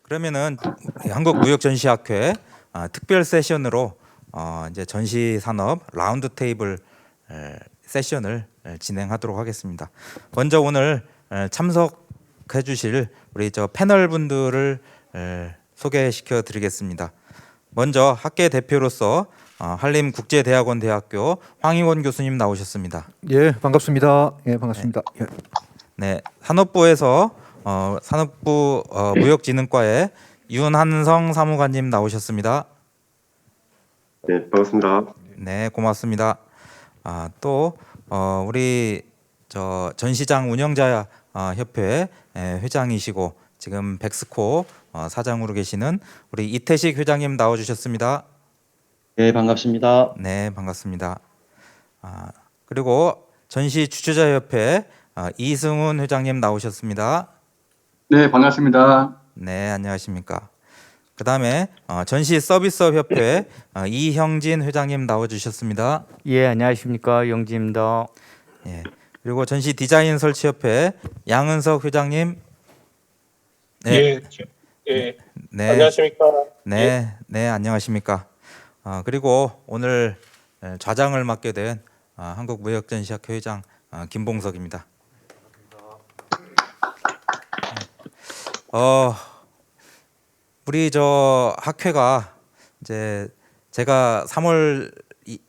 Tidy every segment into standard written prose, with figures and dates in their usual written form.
그러면은 한국무역전시학회 특별 세션으로 이제 전시산업 라운드 테이블 세션을 진행하도록 하겠습니다. 먼저 오늘 참석해 주실 우리 패널 분들을 소개시켜 드리겠습니다. 먼저 학계 대표로서 한림국제대학원 대학교 황희원 교수님 나오셨습니다. 예, 반갑습니다. 예, 반갑습니다. 예. 네, 산업부에서 산업부 무역진흥과의 윤한성 사무관님 나오셨습니다. 네, 반갑습니다. 네, 고맙습니다. 또 우리 전시장 운영자 협회 회장이시고 지금 백스코 사장으로 계시는 우리 이태식 회장님 나와주셨습니다. 네, 반갑습니다. 네, 반갑습니다. 그리고 전시 주최자 협회 이승훈 회장님 나오셨습니다. 네, 반갑습니다. 네, 안녕하십니까. 그 다음에 전시 서비스업 협회 이형진 회장님 나와주셨습니다. 예, 안녕하십니까, 영지입니다. 예. 그리고 전시 디자인 설치 협회 양은석 회장님. 네. 네. 안녕하십니까. 네, 네, 안녕하십니까. 그리고 오늘 좌장을 맡게 된 한국무역전시학회 회장 김봉석입니다. 우리 학회가 이제 제가 3월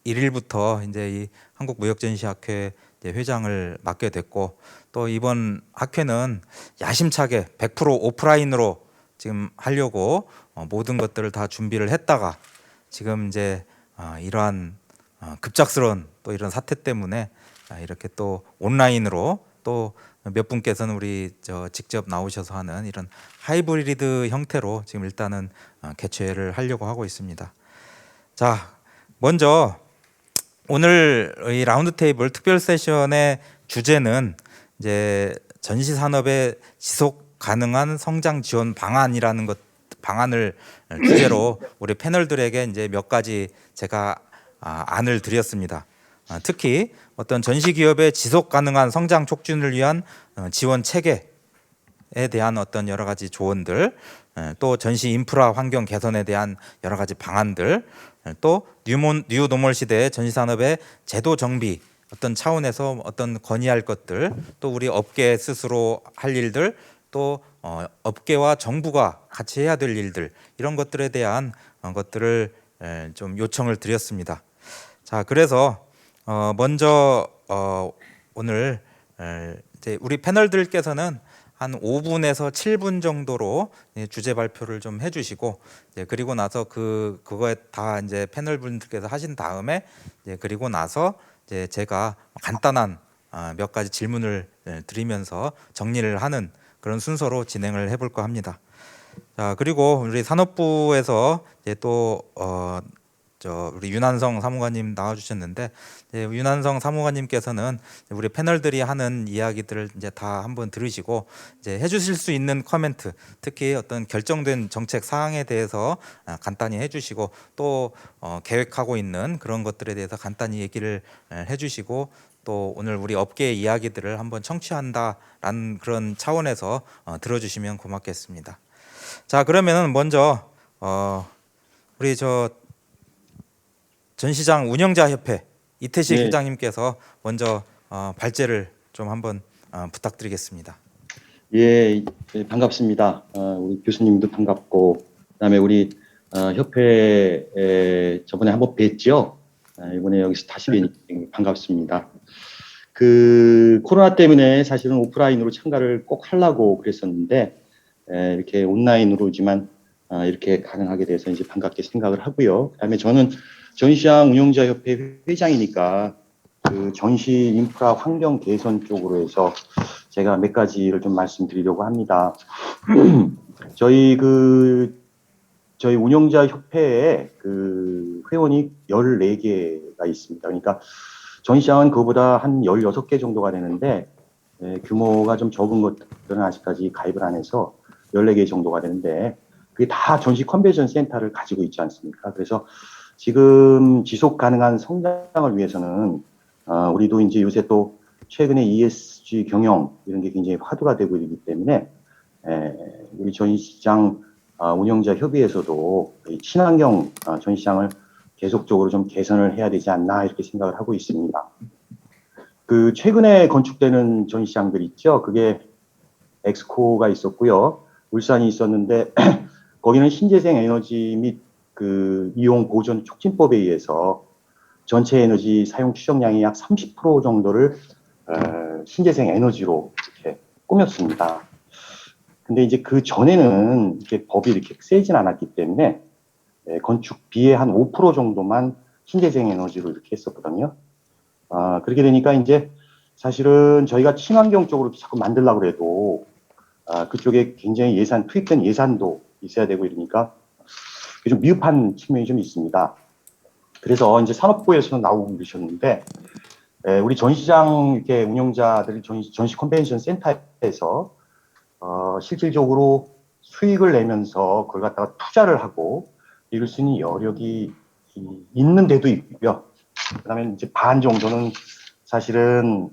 1일부터 이제 이 한국무역전시학회 회장을 맡게 됐고, 또 이번 학회는 야심차게 100% 오프라인으로 지금 하려고 모든 것들을 다 준비를 했다가 지금 이제 이러한 급작스러운 또 이런 사태 때문에 이렇게 또 온라인으로 또 몇 분께서는 우리 직접 나오셔서 하는 이런 하이브리드 형태로 지금 일단은 개최를 하려고 하고 있습니다. 자, 먼저 오늘 이 라운드 테이블 특별 세션의 주제는 이제 전시 산업의 지속 가능한 성장 지원 방안이라는 방안을 주제로 우리 패널들에게 이제 몇 가지 제가 안을 드렸습니다. 특히 어떤 전시 기업의 지속 가능한 성장 촉진을 위한 지원 체계에 대한 어떤 여러 가지 조언들, 또 전시 인프라 환경 개선에 대한 여러 가지 방안들, 또 뉴 노멀 시대의 전시 산업의 제도 정비 어떤 차원에서 어떤 건의할 것들, 또 우리 업계 스스로 할 일들, 또 업계와 정부가 같이 해야 될 일들, 이런 것들에 대한 것들을 좀 요청을 드렸습니다. 자, 그래서 먼저 오늘 이제 우리 패널들께서는 한 5분에서 7분 정도로 주제 발표를 좀 해주시고, 그리고 나서 그거에 다 이제 패널 분들께서 하신 다음에 그리고 나서 이제 제가 간단한 몇 가지 질문을 드리면서 정리를 하는 그런 순서로 진행을 해볼까 합니다. 자, 그리고 우리 산업부에서 이제 또 우리 윤한성 사무관님 나와주셨는데, 윤한성 사무관님께서는 우리 패널들이 하는 이야기들을 이제 다 한번 들으시고 이제 해주실 수 있는 코멘트, 특히 어떤 결정된 정책 사항에 대해서 간단히 해주시고, 또 계획하고 있는 그런 것들에 대해서 간단히 얘기를 해주시고, 또 오늘 우리 업계의 이야기들을 한번 청취한다라는 그런 차원에서 들어주시면 고맙겠습니다. 자, 그러면은 먼저 우리 전시장 운영자 협회 이태식 네. 회장님께서 먼저 발제를 좀 한번 부탁드리겠습니다. 예, 반갑습니다. 우리 교수님도 반갑고, 그다음에 우리 협회 저번에 한번 뵀죠. 이번에 여기서 다시 뵈니 반갑습니다. 코로나 때문에 사실은 오프라인으로 참가를 꼭 하려고 그랬었는데, 이렇게 온라인으로지만 이렇게 가능하게 돼서 이제 반갑게 생각을 하고요. 그다음에 저는 전시장 운영자 협회 회장이니까 전시 인프라 환경 개선 쪽으로 해서 제가 몇 가지를 좀 말씀드리려고 합니다. 저희 운영자 협회에 회원이 14개가 있습니다. 그러니까 전시장은 그거보다 한 16개 정도가 되는데, 규모가 좀 적은 것들은 아직까지 가입을 안 해서 14개 정도가 되는데, 그게 다 전시 컨벤션 센터를 가지고 있지 않습니까? 그래서 지금 지속 가능한 성장을 위해서는 우리도 이제 요새 또 최근에 ESG 경영 이런 게 굉장히 화두가 되고 있기 때문에 우리 전시장 운영자 협의회에서도 이 친환경 전시장을 계속적으로 좀 개선을 해야 되지 않나 이렇게 생각을 하고 있습니다. 그 최근에 건축되는 전시장들 있죠. 그게 엑스코가 있었고요. 울산이 있었는데 거기는 신재생 에너지 및 그 이용 보존 촉진법에 의해서 전체 에너지 사용 추정량의 약 30% 정도를 신재생 에너지로 이렇게 꾸몄습니다. 근데 이제 그 전에는 이렇게 법이 이렇게 세진 않았기 때문에 건축비의 한 5% 정도만 신재생 에너지로 이렇게 했었거든요. 그렇게 되니까 이제 사실은 저희가 친환경 쪽으로 자꾸 만들려고 해도 그쪽에 굉장히 투입된 예산도 있어야 되고 이러니까 좀 미흡한 측면이 좀 있습니다. 그래서 이제 산업부에서는 나오고 계셨는데, 우리 전시장 이렇게 운영자들이 전시 컨벤션 센터에서 실질적으로 수익을 내면서 그걸 갖다가 투자를 하고 이럴 수 있는 여력이 있는 데도 있고요. 그다음에 이제 반 정도는 사실은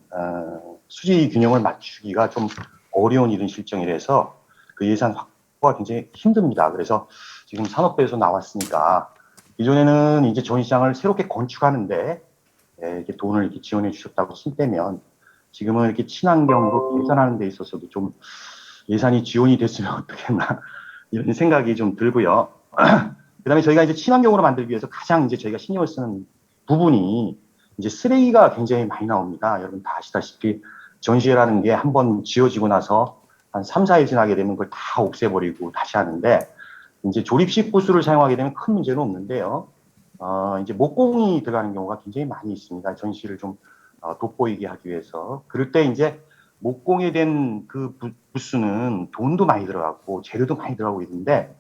수지 균형을 맞추기가 좀 어려운 이런 실정이라서 그 예산 확보가 굉장히 힘듭니다. 그래서 지금 산업부에서 나왔으니까 이전에는 이제 전시장을 새롭게 건축하는데 이렇게 돈을 이렇게 지원해 주셨다고 친다면 지금은 이렇게 친환경으로 개선하는 데 있어서도 좀 예산이 지원이 됐으면 어떻겠나 이런 생각이 좀 들고요. 그다음에 저희가 이제 친환경으로 만들기 위해서 가장 이제 저희가 신경을 쓰는 부분이 이제 쓰레기가 굉장히 많이 나옵니다. 여러분 다 아시다시피 전시회라는 게 한번 지어지고 나서 한 3, 4일 지나게 되면 그걸 다 없애버리고 다시 하는데 이제 조립식 부스를 사용하게 되면 큰 문제는 없는데요. 이제 목공이 들어가는 경우가 굉장히 많이 있습니다. 전시를 좀 돋보이게 하기 위해서. 그럴 때 이제 목공에 된 그 부스는 돈도 많이 들어가고 재료도 많이 들어가고 있는데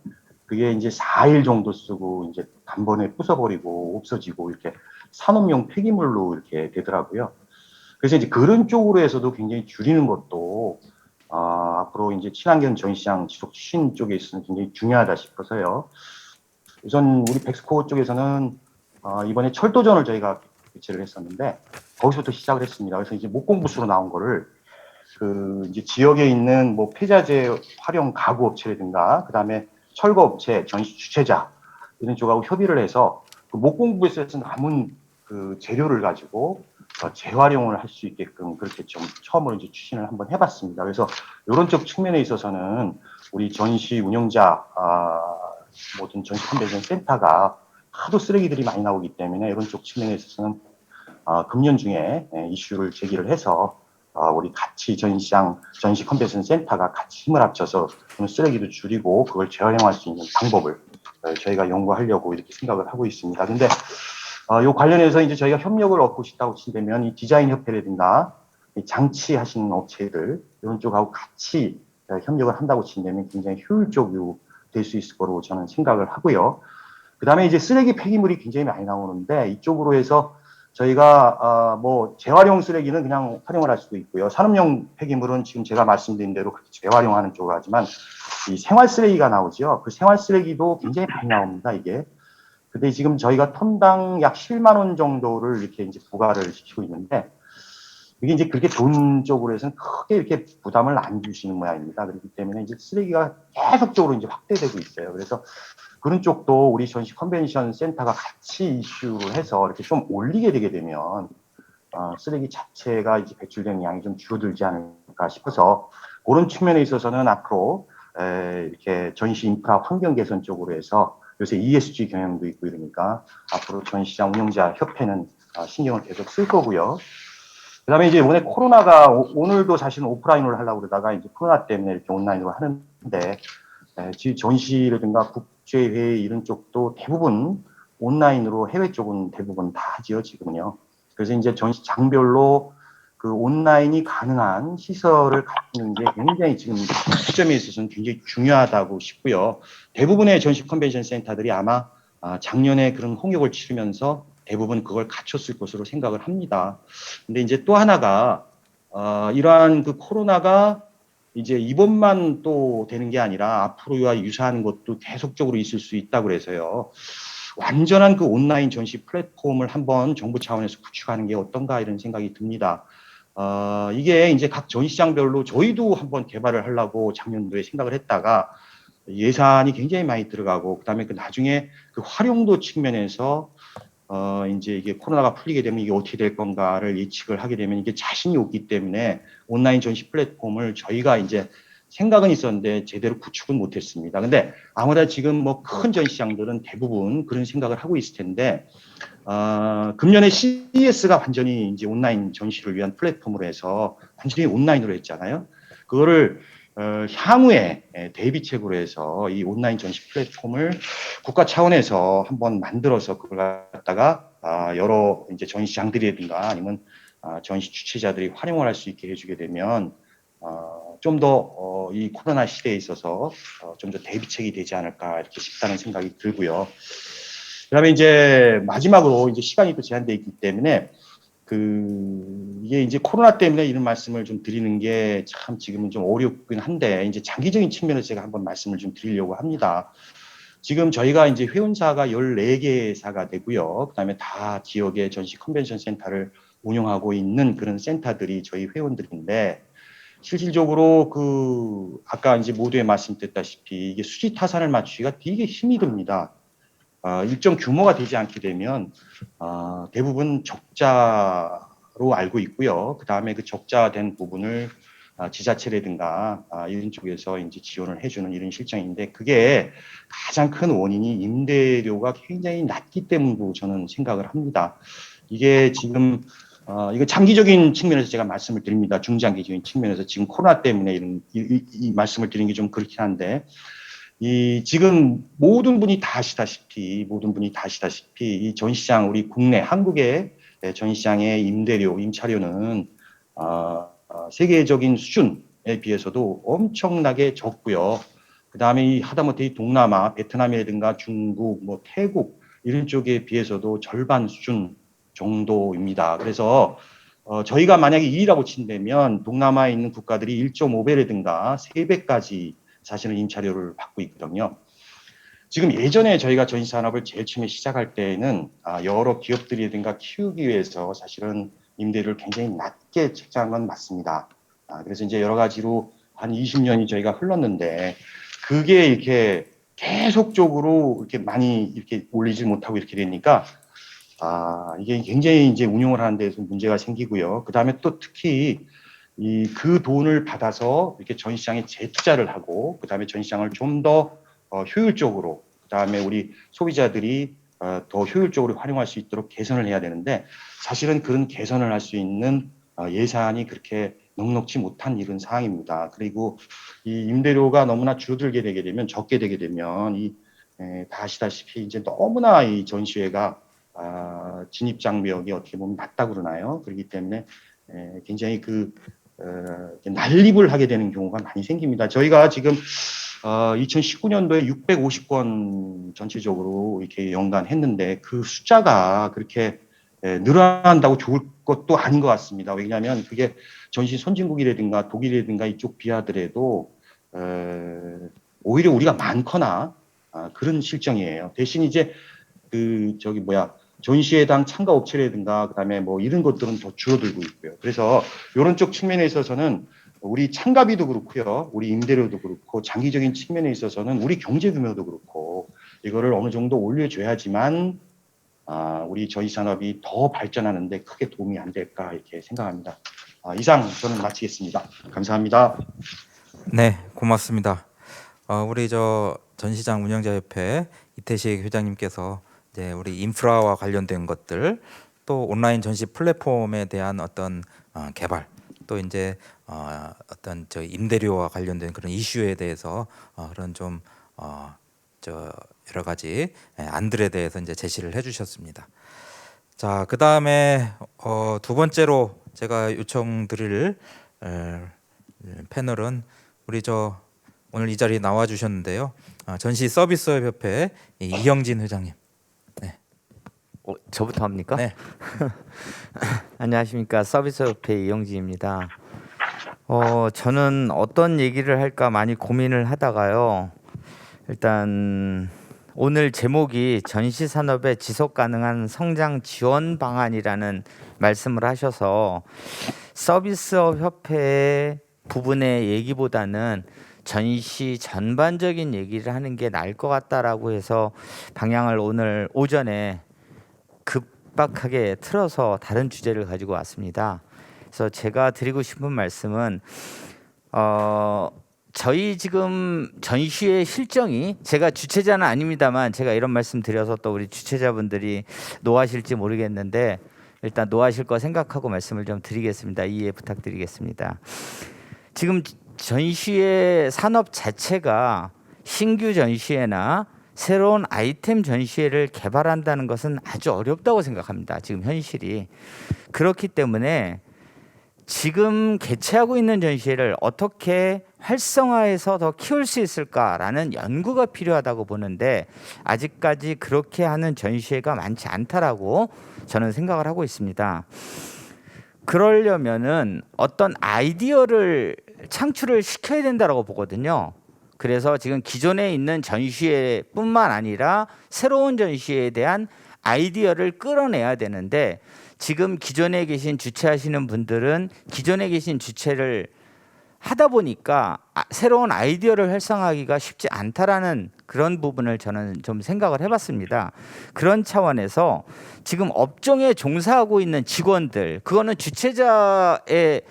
그게 이제 4일 정도 쓰고 이제 단번에 부숴버리고 없어지고 이렇게 산업용 폐기물로 이렇게 되더라고요. 그래서 이제 그런 쪽으로 해서도 굉장히 줄이는 것도 앞으로 이제 친환경 전시장 지속 추진 쪽에 있어서 굉장히 중요하다 싶어서요. 우선 우리 백스코 쪽에서는 이번에 철도전을 저희가 개최를 했었는데 거기서부터 시작을 했습니다. 그래서 이제 목공부스로 나온 거를 그 이제 지역에 있는 뭐 폐자재 활용 가구 업체라든가 그다음에 철거 업체, 전시 주최자 이런 쪽하고 협의를 해서 그 목공부스에서 남은 그 재료를 가지고 재활용을 할 수 있게끔 그렇게 좀 처음으로 이제 추진을 한번 해봤습니다. 그래서 이런 쪽 측면에 있어서는 우리 전시 운영자 모든 전시 컨벤션 센터가 하도 쓰레기들이 많이 나오기 때문에 이런 쪽 측면에 있어서는 금년 중에 이슈를 제기를 해서 우리 같이 전시 컨벤션 센터가 같이 힘을 합쳐서 쓰레기도 줄이고 그걸 재활용할 수 있는 방법을 저희가 연구하려고 이렇게 생각을 하고 있습니다. 근데 요 관련해서 이제 저희가 협력을 얻고 싶다고 친다면 이 디자인 협회라든가 이 장치 하시는 업체들 이런 쪽하고 같이 협력을 한다고 친다면 굉장히 효율적으로 될 수 있을 거로 저는 생각을 하고요. 그다음에 이제 쓰레기 폐기물이 굉장히 많이 나오는데 이쪽으로 해서 저희가 뭐 재활용 쓰레기는 그냥 활용을 할 수도 있고요. 산업용 폐기물은 지금 제가 말씀드린 대로 그렇게 재활용하는 쪽으로 하지만 이 생활 쓰레기가 나오죠. 그 생활 쓰레기도 굉장히 많이 나옵니다. 이게. 근데 지금 저희가 톤당 약 7만 원 정도를 이렇게 이제 부과를 시키고 있는데 이게 이제 그렇게 돈 쪽으로 해서는 크게 이렇게 부담을 안 주시는 모양입니다. 그렇기 때문에 이제 쓰레기가 계속적으로 이제 확대되고 있어요. 그래서 그런 쪽도 우리 전시 컨벤션 센터가 같이 이슈를 해서 이렇게 좀 올리게 되게 되면 쓰레기 자체가 이제 배출되는 양이 좀 줄어들지 않을까 싶어서 그런 측면에 있어서는 앞으로 이렇게 전시 인프라 환경 개선 쪽으로 해서 요새 ESG 경향도 있고 이러니까 앞으로 전시장 운영자 협회는 신경을 계속 쓸 거고요. 그다음에 이제 이번에 코로나가 오늘도 사실은 오프라인으로 하려고 그러다가 이제 코로나 때문에 이렇게 온라인으로 하는데 전시라든가 국제회의 이런 쪽도 대부분 온라인으로 해외 쪽은 대부분 다 하지요 지금은요. 그래서 이제 전시장별로 그 온라인이 가능한 시설을 갖추는 게 굉장히 지금 시점에 있어서는 굉장히 중요하다고 싶고요. 대부분의 전시 컨벤션 센터들이 아마 작년에 그런 홍역을 치르면서 대부분 그걸 갖췄을 것으로 생각을 합니다. 근데 이제 또 하나가 이러한 그 코로나가 이제 이번만 또 되는 게 아니라 앞으로와 유사한 것도 계속적으로 있을 수 있다고 그래서요. 완전한 그 온라인 전시 플랫폼을 한번 정부 차원에서 구축하는 게 어떤가 이런 생각이 듭니다. 이게 이제 각 전시장별로 저희도 한번 개발을 하려고 작년도에 생각을 했다가 예산이 굉장히 많이 들어가고 그다음에 그 나중에 그 활용도 측면에서 이제 이게 코로나가 풀리게 되면 이게 어떻게 될 건가를 예측을 하게 되면 이게 자신이 없기 때문에 온라인 전시 플랫폼을 저희가 이제 생각은 있었는데 제대로 구축은 못했습니다. 근데 아무래도 지금 뭐 큰 전시장들은 대부분 그런 생각을 하고 있을 텐데 금년에 CES가 완전히 이제 온라인 전시를 위한 플랫폼으로 해서 완전히 온라인으로 했잖아요. 그거를 향후에 대비책으로 해서 이 온라인 전시 플랫폼을 국가 차원에서 한번 만들어서 그걸 갖다가 여러 이제 전시장들이라든가 아니면 전시 주최자들이 활용을 할 수 있게 해주게 되면 좀 더 이 코로나 시대에 있어서 좀 더 대비책이 되지 않을까 이렇게 싶다는 생각이 들고요. 그다음에 이제 마지막으로 이제 시간이 또 제한되어 있기 때문에 이게 이제 코로나 때문에 이런 말씀을 좀 드리는 게 참 지금은 좀 어렵긴 한데 이제 장기적인 측면에서 제가 한번 말씀을 좀 드리려고 합니다. 지금 저희가 이제 회원사가 14개사가 되고요. 그다음에 다 지역의 전시 컨벤션 센터를 운영하고 있는 그런 센터들이 저희 회원들인데 실질적으로 아까 이제 모두에 말씀드렸다시피 이게 수지 타산을 맞추기가 되게 힘이 듭니다. 일정 규모가 되지 않게 되면 대부분 적자로 알고 있고요. 그 다음에 그 적자된 부분을 지자체라든가 이런 쪽에서 이제 지원을 해주는 이런 실정인데 그게 가장 큰 원인이 임대료가 굉장히 낮기 때문으로 저는 생각을 합니다. 이게 지금 이거 장기적인 측면에서 제가 말씀을 드립니다. 중장기적인 측면에서 지금 코로나 때문에 이 말씀을 드리는 게 좀 그렇긴 한데 지금 모든 분이 다 아시다시피 이 전시장 우리 국내 한국의 전시장의 임대료, 임차료는 세계적인 수준에 비해서도 엄청나게 적고요. 그 다음에 하다못해 이 동남아, 베트남이라든가 중국, 뭐 태국 이런 쪽에 비해서도 절반 수준 정도입니다. 그래서 저희가 만약에 2라고 친다면 동남아에 있는 국가들이 1.5배라든가 3배까지 사실은 임차료를 받고 있거든요. 지금 예전에 저희가 전시산업을 제일 처음에 시작할 때에는 여러 기업들이라든가 키우기 위해서 사실은 임대료를 굉장히 낮게 책정한 건 맞습니다. 그래서 이제 여러 가지로 한 20년이 저희가 흘렀는데 그게 이렇게 계속적으로 이렇게 많이 이렇게 올리지 못하고 이렇게 되니까 이게 굉장히 이제 운용을 하는 데서 문제가 생기고요. 그 다음에 또 특히 그 돈을 받아서 이렇게 전시장에 재투자를 하고, 그 다음에 전시장을 좀 더 효율적으로, 그 다음에 우리 소비자들이 더 효율적으로 활용할 수 있도록 개선을 해야 되는데, 사실은 그런 개선을 할 수 있는 예산이 그렇게 넉넉지 못한 이런 상황입니다. 그리고 이 임대료가 너무나 줄어들게 되게 되면, 적게 되게 되면, 다 아시다시피 이제 너무나 이 전시회가 진입 장벽이 어떻게 보면 낮다고 그러나요? 그렇기 때문에 굉장히 난립을 하게 되는 경우가 많이 생깁니다. 저희가 지금 2019년도에 650건 전체적으로 이렇게 연간했는데 그 숫자가 그렇게 늘어난다고 좋을 것도 아닌 것 같습니다. 왜냐하면 그게 전시 선진국이라든가 독일이라든가 이쪽 비하더라도 오히려 우리가 많거나 그런 실정이에요. 대신 이제 전시회당 참가 업체라든가 그다음에 뭐 이런 것들은 더 줄어들고 있고요. 그래서 이런 쪽 측면에 있어서는 우리 참가비도 그렇고요, 우리 임대료도 그렇고 장기적인 측면에 있어서는 우리 경제 규모도 그렇고 이거를 어느 정도 올려줘야지만 우리 저희 산업이 더 발전하는데 크게 도움이 안 될까 이렇게 생각합니다. 이상 저는 마치겠습니다. 감사합니다. 네, 고맙습니다. 우리 전시장 운영자협회 이태식 회장님께서 이제 우리 인프라와 관련된 것들, 또 온라인 전시 플랫폼에 대한 어떤 개발, 또 이제 어떤 임대료와 관련된 그런 이슈에 대해서 그런 좀 여러 가지 안들에 대해서 이제 제시를 해주셨습니다. 자, 그 다음에 두 번째로 제가 요청드릴 패널은 우리 오늘 이 자리에 나와 주셨는데요. 전시 서비스업 협회 이형진 회장님. 네. 저부터 합니까? 네. 안녕하십니까. 서비스협회 이영진입니다. 저는 어떤 얘기를 할까 많이 고민을 하다가요. 일단 오늘 제목이 전시산업의 지속가능한 성장 지원 방안이라는 말씀을 하셔서 서비스업 협회 부분의 얘기보다는 전시 전반적인 얘기를 하는 게 나을 것 같다라고 해서 방향을 오늘 오전에 급박하게 틀어서 다른 주제를 가지고 왔습니다. 그래서 제가 드리고 싶은 말씀은 저희 지금 전시회 실정이, 제가 주최자는 아닙니다만 제가 이런 말씀 드려서 또 우리 주최자분들이 노하실지 모르겠는데 일단 노하실 거 생각하고 말씀을 좀 드리겠습니다. 이해 부탁드리겠습니다. 지금 전시회 산업 자체가 신규 전시회나 새로운 아이템 전시회를 개발한다는 것은 아주 어렵다고 생각합니다. 지금 현실이. 그렇기 때문에 지금 개최하고 있는 전시회를 어떻게 활성화해서 더 키울 수 있을까라는 연구가 필요하다고 보는데 아직까지 그렇게 하는 전시회가 많지 않다라고 저는 생각을 하고 있습니다. 그러려면은 어떤 아이디어를 창출을 시켜야 된다고 보거든요. 그래서 지금 기존에 있는 전시회뿐만 아니라 새로운 전시회에 대한 아이디어를 끌어내야 되는데 지금 기존에 계신 주최하시는 분들은 기존에 계신 주최를 하다 보니까 새로운 아이디어를 활성화하기가 쉽지 않다라는 그런 부분을 저는 좀 생각을 해봤습니다. 그런 차원에서 지금 업종에 종사하고 있는 직원들, 그거는 주최자의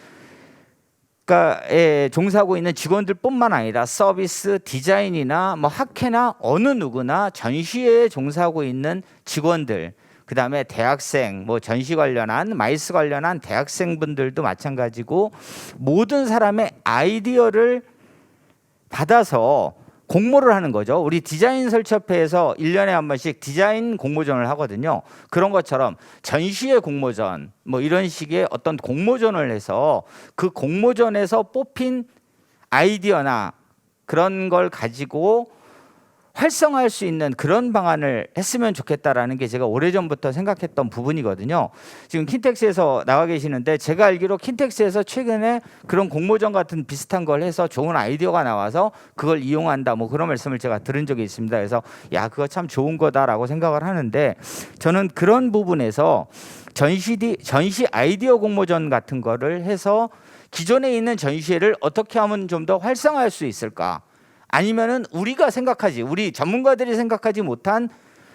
종사하고 있는 직원들뿐만 아니라 서비스, 디자인이나 뭐 학회나 어느 누구나 전시회에 종사하고 있는 직원들, 그다음에 대학생, 뭐 전시 관련한 마이스 관련한 대학생분들도 마찬가지고 모든 사람의 아이디어를 받아서 공모를 하는 거죠. 우리 디자인 설치협회에서 1년에 한 번씩 디자인 공모전을 하거든요. 그런 것처럼 전시회 공모전 뭐 이런 식의 어떤 공모전을 해서 그 공모전에서 뽑힌 아이디어나 그런 걸 가지고 활성화할 수 있는 그런 방안을 했으면 좋겠다라는 게 제가 오래전부터 생각했던 부분이거든요. 지금 킨텍스에서 나와 계시는데 제가 알기로 킨텍스에서 최근에 그런 공모전 같은 비슷한 걸 해서 좋은 아이디어가 나와서 그걸 이용한다 뭐 그런 말씀을 제가 들은 적이 있습니다. 그래서 야, 그거 참 좋은 거다라고 생각을 하는데 저는 그런 부분에서 전시 아이디어 공모전 같은 거를 해서 기존에 있는 전시회를 어떻게 하면 좀 더 활성화할 수 있을까? 아니면은 우리가 생각하지, 우리 전문가들이 생각하지 못한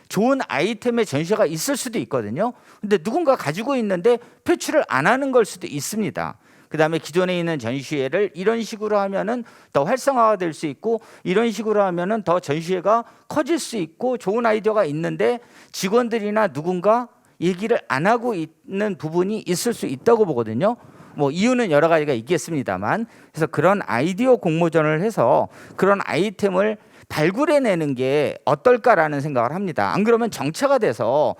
좋은 아이템의 전시회가 있을 수도 있거든요. 근데 누군가 가지고 있는데 표출을 안 하는 걸 수도 있습니다. 그다음에 기존에 있는 전시회를 이런 식으로 하면은 더 활성화가 될 수 있고 이런 식으로 하면은 더 전시회가 커질 수 있고 좋은 아이디어가 있는데 직원들이나 누군가 얘기를 안 하고 있는 부분이 있을 수 있다고 보거든요. 뭐 이유는 여러 가지가 있겠습니다만, 그래서 그런 아이디어 공모전을 해서 그런 아이템을 발굴해내는 게 어떨까라는 생각을 합니다. 안 그러면 정체가 돼서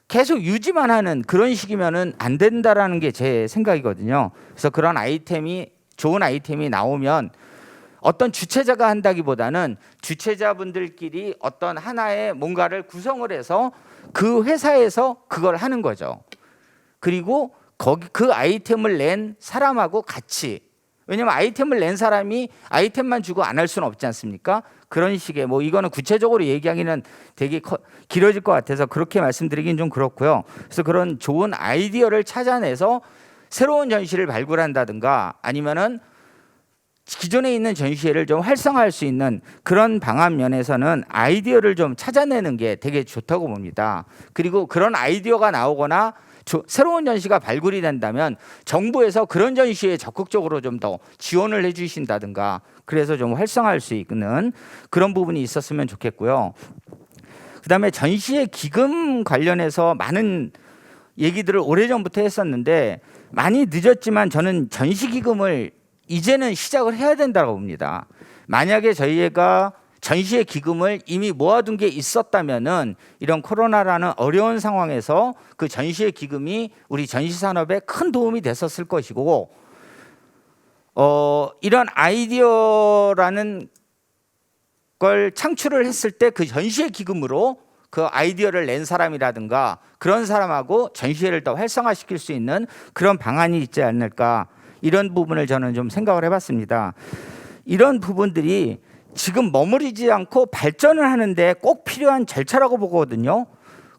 계속 유지만 하는 그런 식이면은 안 된다라는 게 제 생각이거든요. 그래서 그런 아이템이, 좋은 아이템이 나오면 어떤 주최자가 한다기보다는 주최자분들끼리 어떤 하나의 뭔가를 구성을 해서 그 회사에서 그걸 하는 거죠. 그리고 거기 그 아이템을 낸 사람하고 같이, 왜냐면 아이템을 낸 사람이 아이템만 주고 안 할 수는 없지 않습니까? 그런 식의, 뭐 이거는 구체적으로 얘기하기는 되게 길어질 것 같아서 그렇게 말씀드리긴 좀 그렇고요. 그래서 그런 좋은 아이디어를 찾아내서 새로운 전시를 발굴한다든가 아니면은 기존에 있는 전시회를 좀 활성화할 수 있는 그런 방안 면에서는 아이디어를 좀 찾아내는 게 되게 좋다고 봅니다. 그리고 그런 아이디어가 나오거나 새로운 전시가 발굴이 된다면 정부에서 그런 전시에 적극적으로 좀 더 지원을 해 주신다든가 그래서 좀 활성화할 수 있는 그런 부분이 있었으면 좋겠고요. 그다음에 전시회 기금 관련해서 많은 얘기들을 오래전부터 했었는데 많이 늦었지만 저는 전시기금을 이제는 시작을 해야 된다고 봅니다. 만약에 저희가 전시회 기금을 이미 모아둔 게 있었다면은 이런 코로나라는 어려운 상황에서 그 전시회 기금이 우리 전시 산업에 큰 도움이 됐었을 것이고, 이런 아이디어라는 걸 창출을 했을 때 그 전시회 기금으로 그 아이디어를 낸 사람이라든가 그런 사람하고 전시회를 더 활성화시킬 수 있는 그런 방안이 있지 않을까, 이런 부분을 저는 좀 생각을 해봤습니다. 이런 부분들이 지금 머무르지 않고 발전을 하는데 꼭 필요한 절차라고 보거든요.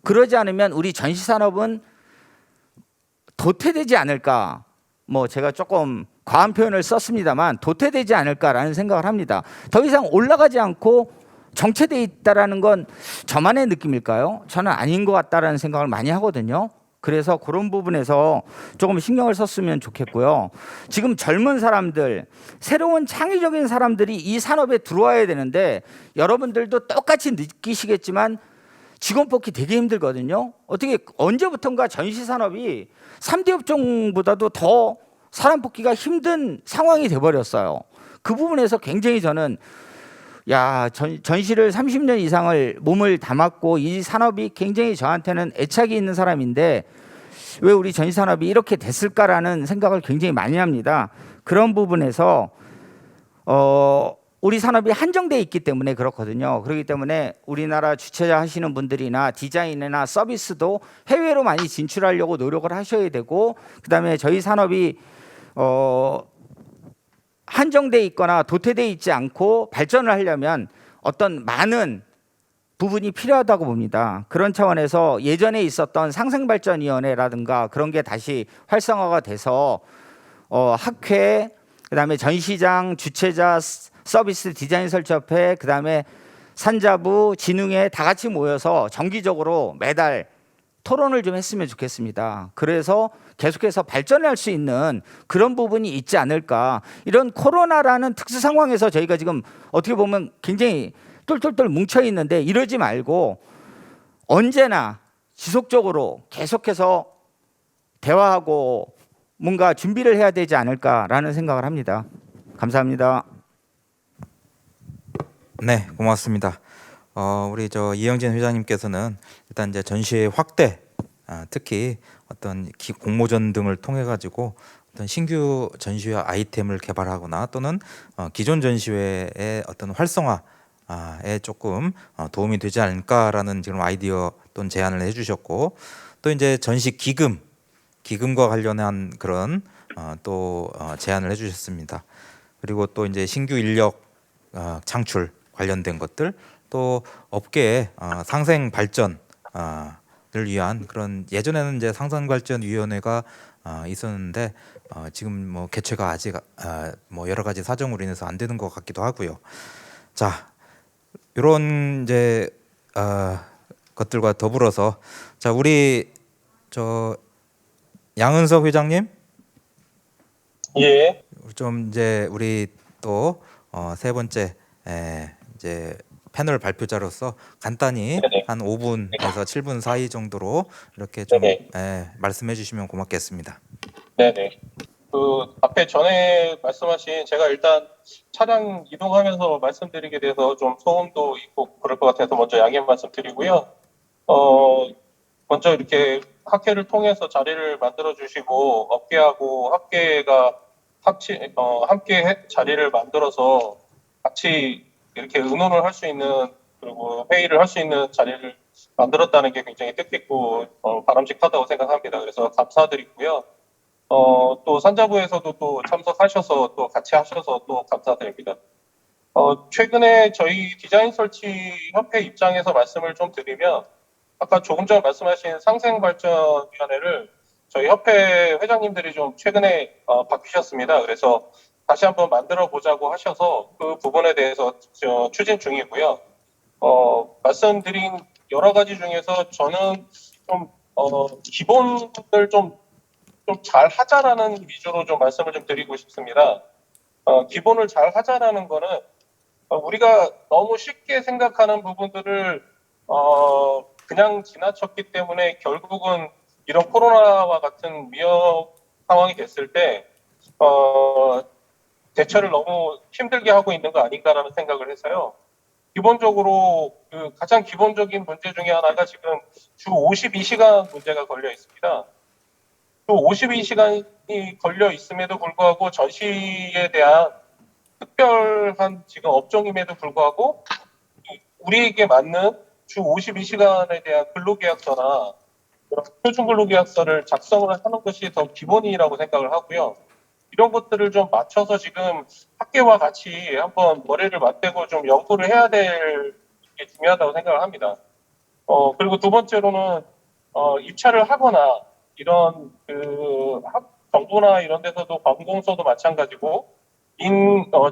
그러지 않으면 우리 전시 산업은 도태되지 않을까. 뭐 제가 조금 과한 표현을 썼습니다만 도태되지 않을까라는 생각을 합니다. 더 이상 올라가지 않고 정체돼 있다라는 건 저만의 느낌일까요? 저는 아닌 것 같다라는 생각을 많이 하거든요. 그래서 그런 부분에서 조금 신경을 썼으면 좋겠고요. 지금 젊은 사람들, 새로운 창의적인 사람들이 이 산업에 들어와야 되는데 여러분들도 똑같이 느끼시겠지만 직원 뽑기 되게 힘들거든요. 어떻게 언제부턴가 전시 산업이 3대 업종보다도 더 사람 뽑기가 힘든 상황이 돼버렸어요. 그 부분에서 굉장히 저는 전시를 30년 이상을 몸을 담았고 이 산업이 굉장히 저한테는 애착이 있는 사람인데 왜 우리 전시 산업이 이렇게 됐을까라는 생각을 굉장히 많이 합니다. 그런 부분에서 우리 산업이 한정돼 있기 때문에 그렇거든요. 그렇기 때문에 우리나라 주최자 하시는 분들이나 디자인이나 서비스도 해외로 많이 진출하려고 노력을 하셔야 되고, 그다음에 저희 산업이 한정돼 있거나 도태돼 있지 않고 발전을 하려면 어떤 많은 부분이 필요하다고 봅니다. 그런 차원에서 예전에 있었던 상생발전위원회라든가 그런 게 다시 활성화가 돼서 학회, 그다음에 전시장, 주최자, 서비스 디자인 설치협회, 그다음에 산자부, 진흥회 다 같이 모여서 정기적으로 매달 토론을 좀 했으면 좋겠습니다. 그래서 계속해서 발전할 수 있는 그런 부분이 있지 않을까. 이런 코로나라는 특수 상황에서 저희가 지금 어떻게 보면 굉장히 똘똘똘 뭉쳐 있는데 이러지 말고 언제나 지속적으로 계속해서 대화하고 뭔가 준비를 해야 되지 않을까라는 생각을 합니다. 감사합니다. 네, 고맙습니다. 우리 이영진 회장님께서는 일단 이제 전시회 확대, 특히 어떤 공모전 등을 통해 가지고 어떤 신규 전시회 아이템을 개발하거나 또는 기존 전시회의 어떤 활성화에 조금 도움이 되지 않을까라는 지금 아이디어 또는 제안을 해주셨고, 또 이제 전시 기금과 관련한 그런 또 제안을 해주셨습니다. 그리고 또 이제 신규 인력 창출 관련된 것들, 또 업계의 상생 발전을 위한 그런, 예전에는 이제 상생발전위원회가 있었는데 지금 뭐 개최가 아직 뭐 여러 가지 사정으로 인해서 안 되는 것 같기도 하고요. 자, 이런 이제 것들과 더불어서 자, 우리 양은석 회장님, 예. 좀 이제 우리 또 세 번째 이제 패널 발표자로서 간단히 네네. 한 5분에서 7분 사이 정도로 이렇게 좀 네네. 말씀해 주시면 고맙겠습니다. 네네. 그 앞에 전에 말씀하신, 제가 일단 차량 이동하면서 말씀드리게 돼서 좀 소음도 있고 그럴 것 같아서 먼저 양해 말씀드리고요. 먼저 이렇게 학회를 통해서 자리를 만들어 주시고 업계하고 학계가 함께 자리를 만들어서 같이 이렇게 의논을 할 수 있는, 그리고 회의를 할 수 있는 자리를 만들었다는 게 굉장히 뜻깊고 바람직하다고 생각합니다. 그래서 감사드리고요. 또 산자부에서도 또 참석하셔서 또 같이 하셔서 또 감사드립니다. 최근에 저희 디자인 설치 협회 입장에서 말씀을 좀 드리면, 아까 조금 전에 말씀하신 상생발전위원회를 저희 협회 회장님들이 좀 최근에 바뀌셨습니다. 그래서 다시 한번 만들어 보자고 하셔서 그 부분에 대해서 추진 중이고요. 말씀드린 여러 가지 중에서 저는 좀 기본을 좀 잘 하자라는 위주로 좀 말씀을 좀 드리고 싶습니다. 기본을 잘 하자라는 거는 우리가 너무 쉽게 생각하는 부분들을 그냥 지나쳤기 때문에 결국은 이런 코로나와 같은 위험 상황이 됐을 때 대처를 너무 힘들게 하고 있는 거 아닌가라는 생각을 해서요. 기본적으로 그 가장 기본적인 문제 중에 하나가 지금 주 52시간 문제가 걸려 있습니다. 주 52시간이 걸려 있음에도 불구하고 전시에 대한 특별한 지금 업종임에도 불구하고 우리에게 맞는 주 52시간에 대한 근로계약서나 표준 근로계약서를 작성을 하는 것이 더 기본이라고 생각을 하고요. 이런 것들을 좀 맞춰서 지금 학계와 같이 한번 머리를 맞대고 좀 연구를 해야 될 게 중요하다고 생각을 합니다. 그리고 두 번째로는 입찰을 하거나 이런 정부나 이런 데서도 관공서도 마찬가지고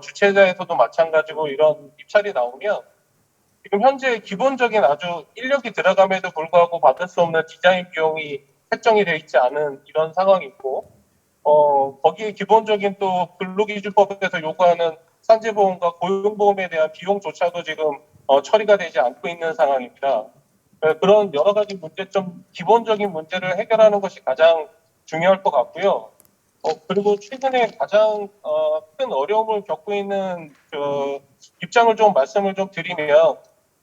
주최자에서도 마찬가지고 이런 입찰이 나오면 지금 현재 기본적인 아주 인력이 들어감에도 불구하고 받을 수 없는 디자인 비용이 책정이 되어 있지 않은 이런 상황이고 거기에 기본적인 또 근로기준법에서 요구하는 산재보험과 고용보험에 대한 비용조차도 지금 처리가 되지 않고 있는 상황입니다. 그런 여러 가지 문제점, 기본적인 문제를 해결하는 것이 가장 중요할 것 같고요. 그리고 최근에 가장 큰 어려움을 겪고 있는 입장을 좀 말씀을 좀 드리면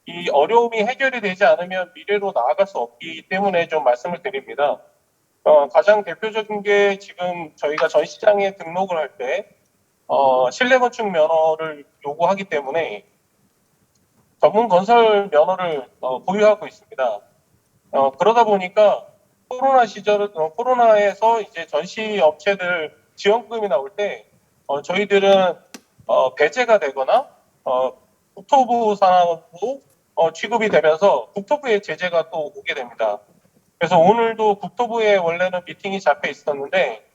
이 어려움이 해결이 되지 않으면 미래로 나아갈 수 없기 때문에 좀 말씀을 드립니다. 가장 대표적인 게 지금 저희가 전시장에 등록을 할 때 실내 건축 면허를 요구하기 때문에 전문 건설 면허를 보유하고 있습니다. 그러다 보니까 코로나에서 이제 전시 업체들 지원금이 나올 때 저희들은 배제가 되거나 국토부 산하로 취급이 되면서 국토부의 제재가 또 오게 됩니다. 그래서 오늘도 국토부에 원래는 미팅이 잡혀 있었는데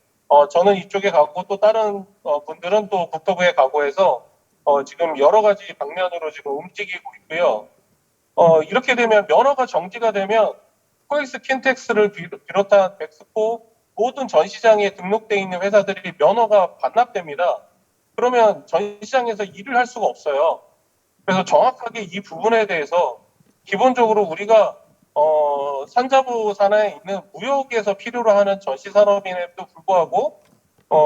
저는 이쪽에 가고 또 다른 분들은 또 국토부에 가고 해서 지금 여러 가지 방면으로 지금 움직이고 있고요. 이렇게 되면 면허가 정지가 되면 코엑스 킨텍스를 비롯한 엑스포 모든 전시장에 등록되어 있는 회사들이 면허가 반납됩니다. 그러면 전시장에서 일을 할 수가 없어요. 그래서 정확하게 이 부분에 대해서 기본적으로 우리가 산자부 산하에 있는 무역에서 필요로 하는 전시 산업임에도 불구하고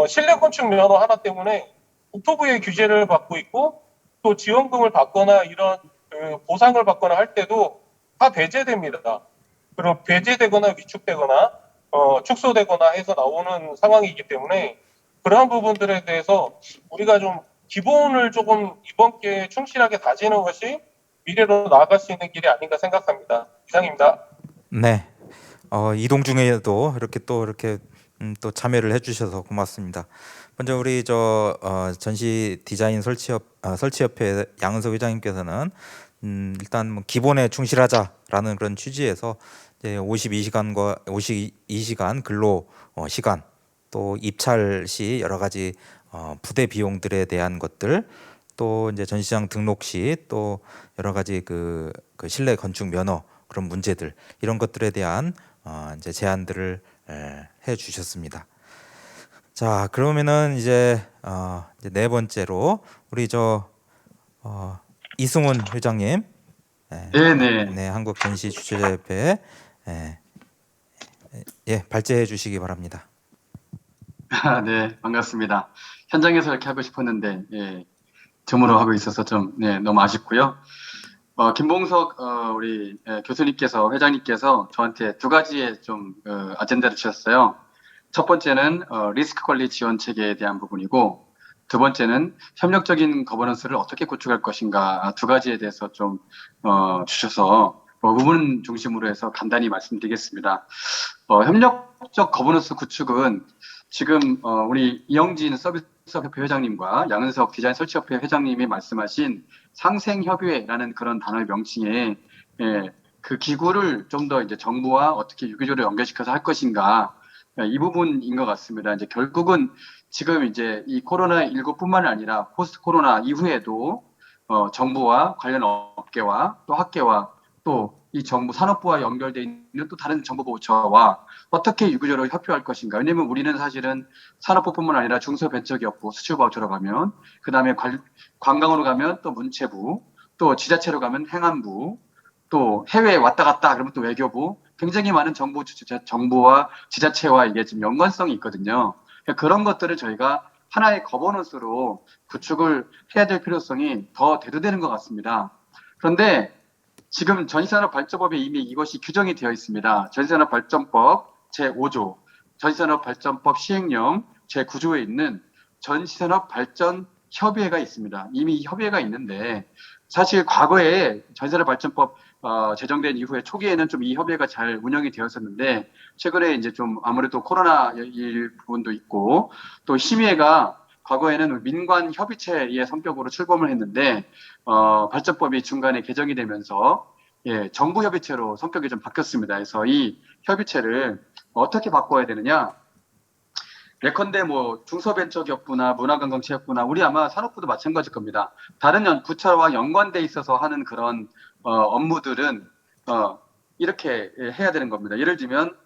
실내 건축 면허 하나 때문에 국토부의 규제를 받고 있고 또 지원금을 받거나 이런 보상을 받거나 할 때도 다 배제됩니다. 그리고 배제되거나 위축되거나 축소되거나 해서 나오는 상황이기 때문에 그러한 부분들에 대해서 우리가 좀 기본을 조금 이번 기회에 충실하게 다지는 것이 미래로 나아갈 수 있는 길이 아닌가 생각합니다. 이상입니다. 네. 이동 중에도 이렇게 또 참여를 해주셔서 고맙습니다. 먼저 우리 전시 디자인 설치협회 양은석 회장님께서는 일단 뭐 기본에 충실하자라는 그런 취지에서 이제 52시간 근로 시간 또 입찰 시 여러 가지 부대 비용들에 대한 것들 또 이제 전시장 등록 시 또 여러 가지 그 실내 건축 면허 그런 문제들 이런 것들에 대한 이제 제안들을 해 주셨습니다. 자, 그러면은 이제 네 번째로 우리 이승훈 회장님, 네네. 한국 전시 주최자협회 발제해 주시기 바랍니다. 네, 반갑습니다. 현장에서 이렇게 하고 싶었는데, 점으로 하고 있어서 좀, 너무 아쉽고요. 김봉석, 우리 교수님께서, 회장님께서 저한테 두 가지의 좀, 아젠다를 주셨어요. 첫 번째는, 리스크 관리 지원 체계에 대한 부분이고, 두 번째는 협력적인 거버넌스를 어떻게 구축할 것인가, 두 가지에 대해서 좀, 주셔서, 그 부분 중심으로 해서 간단히 말씀드리겠습니다. 협력적 거버넌스 구축은 지금 우리 이영진 서비스협회 회장님과 양은석 디자인 설치협회 회장님이 말씀하신 상생협의회라는 그런 단어의 명칭에 그 기구를 좀 더 이제 정부와 어떻게 유기적으로 연결시켜서 할 것인가 이 부분인 것 같습니다. 이제 결국은 지금 이제 이 코로나19뿐만 아니라 포스트 코로나 이후에도 정부와 관련 업계와 또 학계와 또 이 정부 산업부와 연결되어 있는 또 다른 정부 부처와 어떻게 유기적으로 협조할 것인가. 왜냐하면 우리는 사실은 산업부뿐만 아니라 중소벤처기업부, 수출부처로 가면 그다음에 관광으로 가면 또 문체부, 또 지자체로 가면 행안부, 또 해외에 왔다 갔다 그러면 또 외교부, 굉장히 많은 정부와 지자체와 이게 지금 연관성이 있거든요. 그런 것들을 저희가 하나의 거버넌스로 구축을 해야 될 필요성이 더 대두되는 것 같습니다. 그런데 지금 전시산업발전법에 이미 이것이 규정이 되어 있습니다. 전시산업발전법 제5조, 전시산업발전법 시행령 제9조에 있는 전시산업발전협의회가 있습니다. 이미 협의회가 있는데 사실 과거에 전시산업발전법 제정된 이후에 초기에는 좀 이 협의회가 잘 운영이 되었었는데 최근에 이제 좀 아무래도 코로나일 부분도 있고 또 심의회가 과거에는 민관 협의체의 성격으로 출범을 했는데 발전법이 중간에 개정이 되면서 정부 협의체로 성격이 좀 바뀌었습니다. 그래서 이 협의체를 어떻게 바꿔야 되느냐? 예컨대 뭐 중소벤처기업부나 문화관광체육부나 우리 아마 산업부도 마찬가지일 겁니다. 다른 부처와 연관돼 있어서 하는 그런 업무들은 이렇게 해야 되는 겁니다. 예를 들면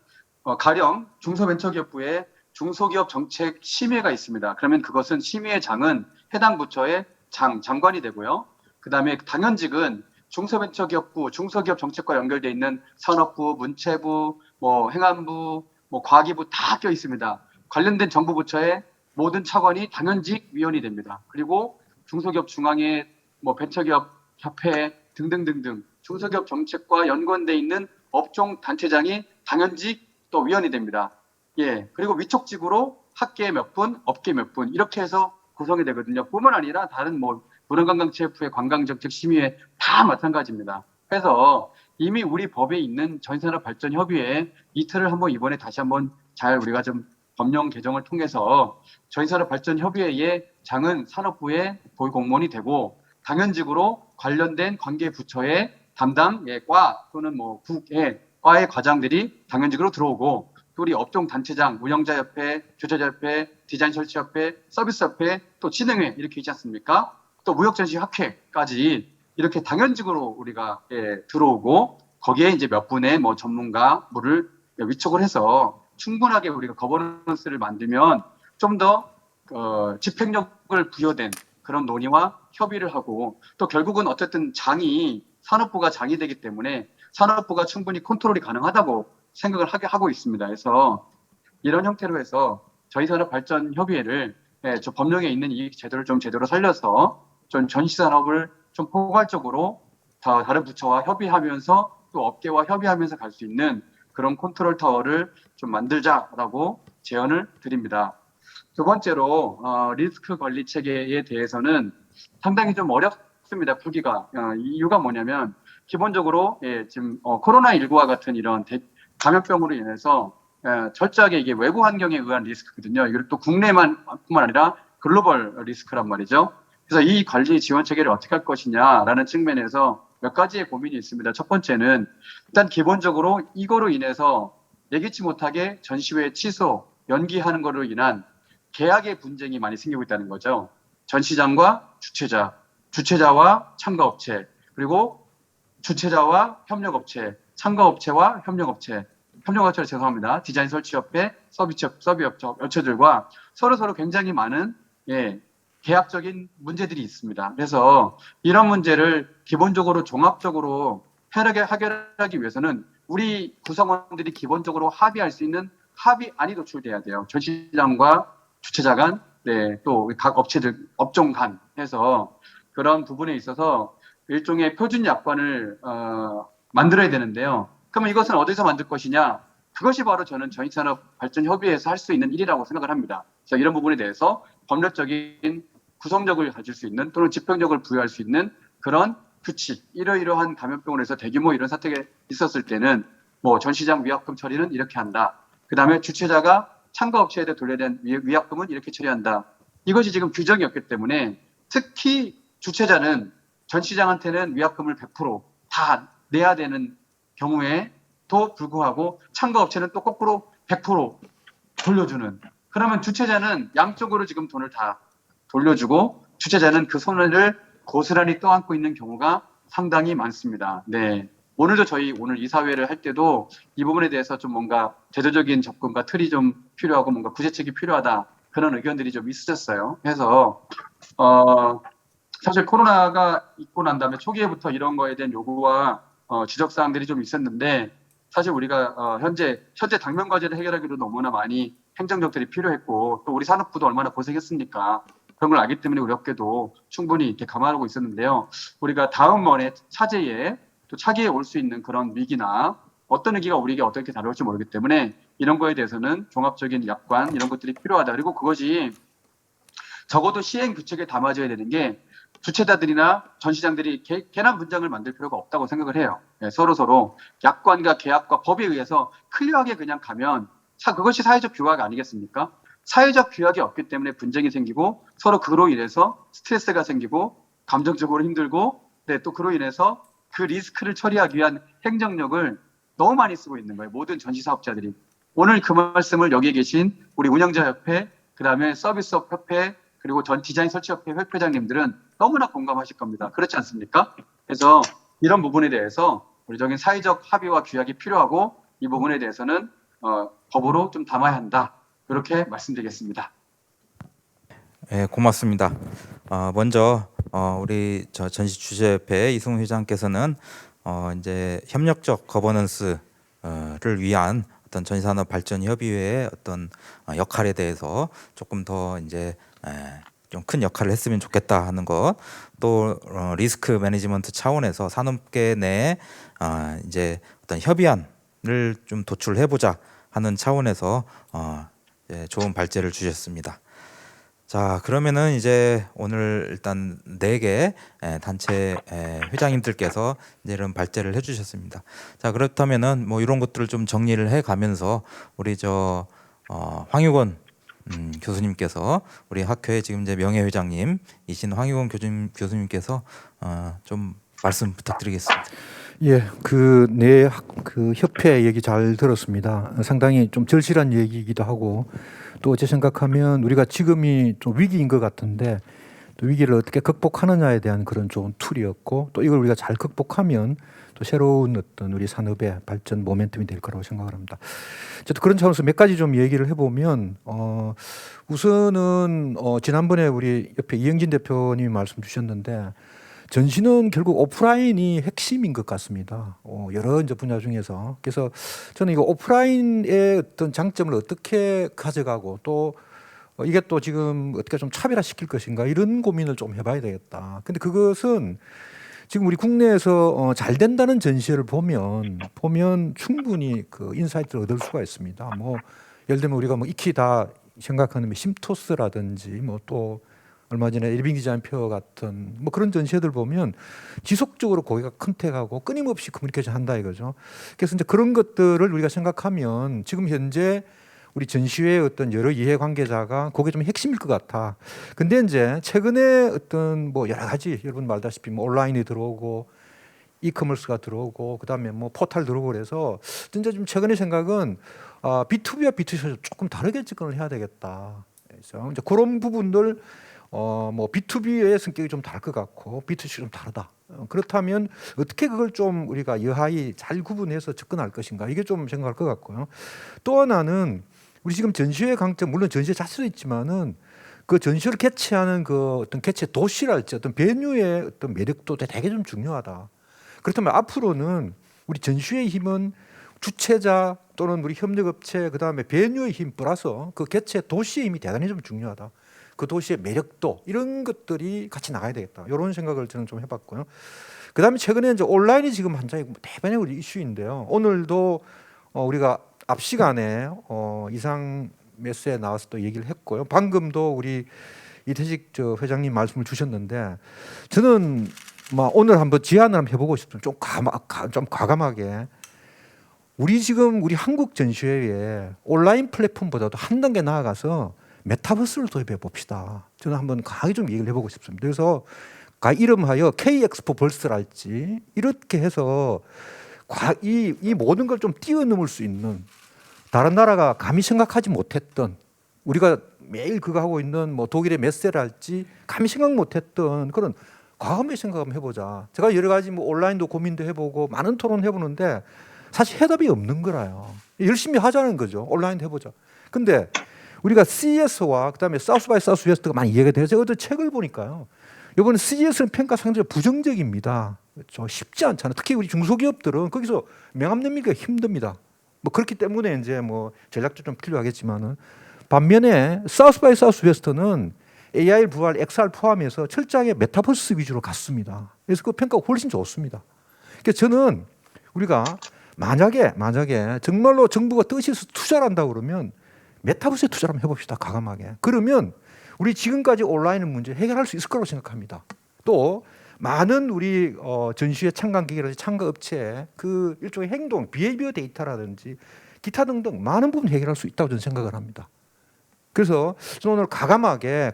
가령 중소벤처기업부에 중소기업 정책 심의회가 있습니다. 그러면 그것은 심의회 장은 해당 부처의 장관이 되고요. 그다음에 당연직은 중소벤처기업부, 중소기업 정책과 연결돼 있는 산업부, 문체부, 뭐 행안부, 뭐 과기부 다 껴 있습니다. 관련된 정부 부처의 모든 차관이 당연직 위원이 됩니다. 그리고 중소기업 중앙회, 뭐 벤처기업 협회 등등등등 중소기업 정책과 연관돼 있는 업종 단체장이 당연직 또 위원이 됩니다. 예, 그리고 위촉직으로 학계 몇 분, 업계 몇 분 이렇게 해서 구성이 되거든요. 뿐만 아니라 다른 뭐 문화관광체육부의 관광정책심의회 다 마찬가지입니다. 그래서 이미 우리 법에 있는 전산업발전협의회 이틀을 한번 이번에 다시 한번 잘 우리가 좀 법령 개정을 통해서 전산업발전협의회의 장은 산업부의 고위공무원이 되고 당연직으로 관련된 관계 부처의 담당 과 또는 뭐 국의 과의 과장들이 당연직으로 들어오고 또 우리 업종 단체장, 운영자협회, 주최자협회, 디자인설치협회, 서비스협회, 또 진흥회 이렇게 있지 않습니까? 또 무역전시학회까지 이렇게 당연직으로 우리가 들어오고 거기에 이제 몇 분의 뭐 전문가물을 위촉을 해서 충분하게 우리가 거버넌스를 만들면 좀 더 집행력을 부여된 그런 논의와 협의를 하고 또 결국은 어쨌든 장이 산업부가 장이 되기 때문에 산업부가 충분히 컨트롤이 가능하다고 생각을 하고 있습니다. 그래서 이런 형태로 해서 저희 산업발전협의회를 저 법령에 있는 이 제도를 좀 제대로 살려서 좀 전시산업을 좀 포괄적으로 다른 부처와 협의하면서 또 업계와 협의하면서 갈 수 있는 그런 컨트롤 타워를 좀 만들자라고 제언을 드립니다. 두 번째로 리스크 관리 체계에 대해서는 상당히 좀 어렵습니다. 풀기가. 이유가 뭐냐면 기본적으로 지금 코로나19와 같은 이런 감염병으로 인해서 철저하게 이게 외부 환경에 의한 리스크거든요. 이걸 또 국내뿐만 아니라 글로벌 리스크란 말이죠. 그래서 이 관리 지원 체계를 어떻게 할 것이냐라는 측면에서 몇 가지의 고민이 있습니다. 첫 번째는 일단 기본적으로 이거로 인해서 예기치 못하게 전시회 취소, 연기하는 거로 인한 계약의 분쟁이 많이 생기고 있다는 거죠. 전시장과 주최자, 주최자와 참가업체, 그리고 주최자와 협력업체, 참가업체와 협력업체, 협력업체로 죄송합니다. 디자인 설치협회, 서비업체들과 서로 굉장히 많은 계약적인 문제들이 있습니다. 그래서 이런 문제를 기본적으로 종합적으로 해결하기 위해서는 우리 구성원들이 기본적으로 합의할 수 있는 합의안이 도출돼야 돼요. 전시장과 주최자 간, 또 각 업체들, 업종 간 해서 그런 부분에 있어서 일종의 표준 약관을 만들어야 되는데요. 그러면 이것은 어디서 만들 것이냐? 그것이 바로 저는 전시산업발전협의회에서 할 수 있는 일이라고 생각을 합니다. 그래서 이런 부분에 대해서 법률적인 구성력을 가질 수 있는 또는 집행력을 부여할 수 있는 그런 규칙, 이러이러한 감염병으로 해서 대규모 이런 사태가 있었을 때는 뭐 전시장 위약금 처리는 이렇게 한다. 그 다음에 주최자가 참가업체에 돌려야 되는 위약금은 이렇게 처리한다. 이것이 지금 규정이 없기 때문에 특히 주최자는 전시장한테는 위약금을 100% 내야 되는 경우에도 불구하고 참가업체는 또 거꾸로 100% 돌려주는. 그러면 주최자는 양쪽으로 지금 돈을 다 돌려주고 주최자는 그 손해를 고스란히 떠안고 있는 경우가 상당히 많습니다. 오늘도 저희 오늘 이사회를 할 때도 이 부분에 대해서 좀 뭔가 제도적인 접근과 틀이 좀 필요하고 뭔가 구제책이 필요하다 그런 의견들이 좀 있으셨어요. 그래서 사실 코로나가 있고 난 다음에 초기에부터 이런 거에 대한 요구와 지적사항들이 좀 있었는데 사실 우리가 현재 당면 과제를 해결하기로 너무나 많이 행정력들이 필요했고 또 우리 산업부도 얼마나 고생했습니까? 그런 걸 알기 때문에 우리 업계도 충분히 이렇게 감안하고 있었는데요. 우리가 다음번에 차제에 또 차기에 올 수 있는 그런 위기나 어떤 위기가 우리에게 어떻게 다뤄올지 모르기 때문에 이런 거에 대해서는 종합적인 약관 이런 것들이 필요하다. 그리고 그것이 적어도 시행 규칙에 담아져야 되는 게 주최자들이나 전시장들이 개난 분장을 만들 필요가 없다고 생각을 해요. 서로 약관과 계약과 법에 의해서 클리어하게 그냥 가면 그것이 사회적 규약 아니겠습니까? 사회적 규약이 없기 때문에 분쟁이 생기고 서로 그로 인해서 스트레스가 생기고 감정적으로 힘들고 또 그로 인해서 그 리스크를 처리하기 위한 행정력을 너무 많이 쓰고 있는 거예요. 모든 전시 사업자들이. 오늘 그 말씀을 여기 계신 우리 운영자협회, 그다음에 서비스업 협회, 그리고 전 디자인 설치협회 회장님들은 너무나 공감하실 겁니다. 그렇지 않습니까? 그래서 이런 부분에 대해서 우리적인 사회적 합의와 규약이 필요하고 이 부분에 대해서는 법으로 좀 담아야 한다. 그렇게 말씀드리겠습니다. 예, 고맙습니다. 먼저 우리 전시 주재협회 이승우 회장께서는 이제 협력적 거버넌스를 위한 어떤 전시산업 발전 협의회의 어떤 역할에 대해서 조금 더 이제 좀 큰 역할을 했으면 좋겠다 하는 것, 또 리스크 매니지먼트 차원에서 산업계 내 이제 어떤 협의안을 좀 도출해 보자 하는 차원에서 좋은 발제를 주셨습니다. 자, 그러면은 이제 오늘 일단 4개 단체 회장님들께서 이제 이런 발제를 해주셨습니다. 자, 그렇다면은 뭐 이런 것들을 좀 정리를 해가면서 우리 황유건 교수님께서 우리 학교의 지금 이제 명예회장님이신 황유건 교수님께서 좀 말씀 부탁드리겠습니다. 예, 그 협회 얘기 잘 들었습니다. 상당히 좀 절실한 얘기이기도 하고, 또 어째 생각하면 우리가 지금이 좀 위기인 것 같은데, 또 위기를 어떻게 극복하느냐에 대한 그런 좋은 툴이었고, 또 이걸 우리가 잘 극복하면 또 새로운 어떤 우리 산업의 발전 모멘텀이 될 거라고 생각을 합니다. 어쨌든 그런 차원에서 몇 가지 좀 얘기를 해보면, 우선은 지난번에 우리 옆에 이영진 대표님이 말씀 주셨는데, 전시는 결국 오프라인이 핵심인 것 같습니다. 여러 이제 분야 중에서. 그래서 저는 이거 오프라인의 어떤 장점을 어떻게 가져가고, 또 이게 또 지금 어떻게 좀 차별화시킬 것인가, 이런 고민을 좀 해봐야 되겠다. 근데 그것은 지금 우리 국내에서 잘 된다는 전시회를 보면 충분히 그 인사이트를 얻을 수가 있습니다. 뭐 예를 들면 우리가 뭐 익히 다 생각하는 심토스라든지, 뭐 또 얼마 전에 일빈 디자인페어 같은 뭐 그런 전시회들 보면 지속적으로 고객과 컨택하고 끊임없이 커뮤니케이션 한다 이거죠. 그래서 이제 그런 것들을 우리가 생각하면 지금 현재 우리 전시회의 어떤 여러 이해관계자가 그게 좀 핵심일 것 같아. 근데 이제 최근에 어떤 뭐 여러 가지 여러분 말다시피 뭐 온라인이 들어오고 이커머스가 들어오고 그다음에 뭐 포탈 들어오고 그래서 진짜 좀 최근의 생각은 B2B와 B2C에서 조금 다르게 접근을 해야 되겠다. 그래서 이제 그런 부분들 뭐 B2B의 성격이 좀 다를 것 같고 B2C 좀 다르다. 그렇다면 어떻게 그걸 좀 우리가 여하이 잘 구분해서 접근할 것인가, 이게 좀 생각할 것 같고요. 또 하나는 우리 지금 전시회 강점, 물론 전시회 자체도 있지만은 그 전시를 개최하는 그 어떤 개최 도시랄지 어떤 베뉴의 어떤 매력도 되게 좀 중요하다. 그렇다면 앞으로는 우리 전시회의 힘은 주최자 또는 우리 협력업체 그다음에 베뉴의 힘 플러스 그 개최 도시의 힘이 대단히 좀 중요하다. 그 도시의 매력도, 이런 것들이 같이 나가야 되겠다. 이런 생각을 저는 좀 해봤고요. 그다음에 최근에 이제 온라인이 지금 한창 대변의 우리 이슈인데요. 오늘도 우리가 앞 시간에 이상 매스에 나와서 또 얘기를 했고요. 방금도 우리 이태식 회장님 말씀을 주셨는데, 저는 오늘 한번 제안을 한번 해보고 싶습니다. 좀 과감하게. 우리 한국 전시회에 온라인 플랫폼보다도 한 단계 나아가서 메타버스를 도입해 봅시다. 저는 한번 강하게 좀 얘기를 해보고 싶습니다. 그래서 이름하여 K-엑스포 벌스랄지 이렇게 해서 이 모든 걸 좀 뛰어넘을 수 있는, 다른 나라가 감히 생각하지 못했던, 우리가 매일 그거 하고 있는 뭐 독일의 메세랄지 감히 생각 못했던 그런 과감하게 생각 한번 해보자. 제가 여러 가지 뭐 온라인도 고민도 해보고 많은 토론 해보는데 사실 해답이 없는 거라요. 열심히 하자는 거죠. 온라인도 해보자. 근데 우리가 CES와 그다음에 사우스 바이 사우스 웨스트가 많이 이야기가 돼요. 제가 어제 책을 보니까요. 이번에 CES는 평가 상당히 부정적입니다. 그렇죠? 쉽지 않잖아요. 특히 우리 중소기업들은 거기서 명함 내밀기가 힘듭니다. 뭐 그렇기 때문에 이제 뭐 전략도 좀 필요하겠지만은, 반면에 사우스 바이 사우스 웨스트는 AI 부활, XR 포함해서 철저하게 메타버스 위주로 갔습니다. 그래서 그 평가가 훨씬 좋습니다. 그래서 저는 우리가 만약에 정말로 정부가 뜻이 있어서 투자를 한다고 그러면 메타버스에 투자를 한번 해봅시다. 과감하게. 그러면 우리 지금까지 온라인 문제 해결할 수 있을 거라고 생각합니다. 또 많은 우리 전시회 참관객이라든지 참가업체의 그 일종의 행동, 비헤이비어 데이터라든지 기타 등등 많은 부분 해결할 수 있다고 저는 생각을 합니다. 그래서 저는 오늘 과감하게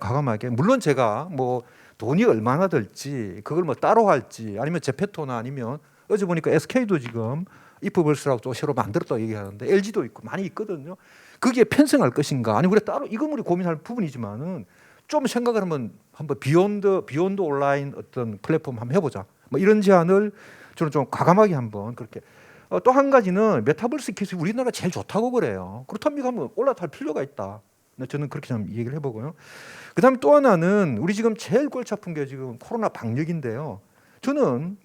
물론 제가 뭐 돈이 얼마나 들지 그걸 뭐 따로 할지 아니면 제페토나 아니면 어제 보니까 SK도 지금 이프벌스라고 또 새로 만들었다고 얘기하는데 LG도 있고 많이 있거든요. 거기에 편성할 것인가 아니 우리 따로 이건 우리 고민할 부분이지만은 좀 생각을 한번 비욘드 온라인 어떤 플랫폼 한번 해보자. 뭐 이런 제안을 저는 좀 과감하게 한번 그렇게. 또 한 가지는 메타버스 기술이 우리나라 제일 좋다고 그래요. 그렇다면 이거 한번 올라탈 필요가 있다. 저는 그렇게 좀 얘기를 해보고요. 그다음에 또 하나는 우리 지금 제일 골치 아픈 게 지금 코로나 방역인데요. 저는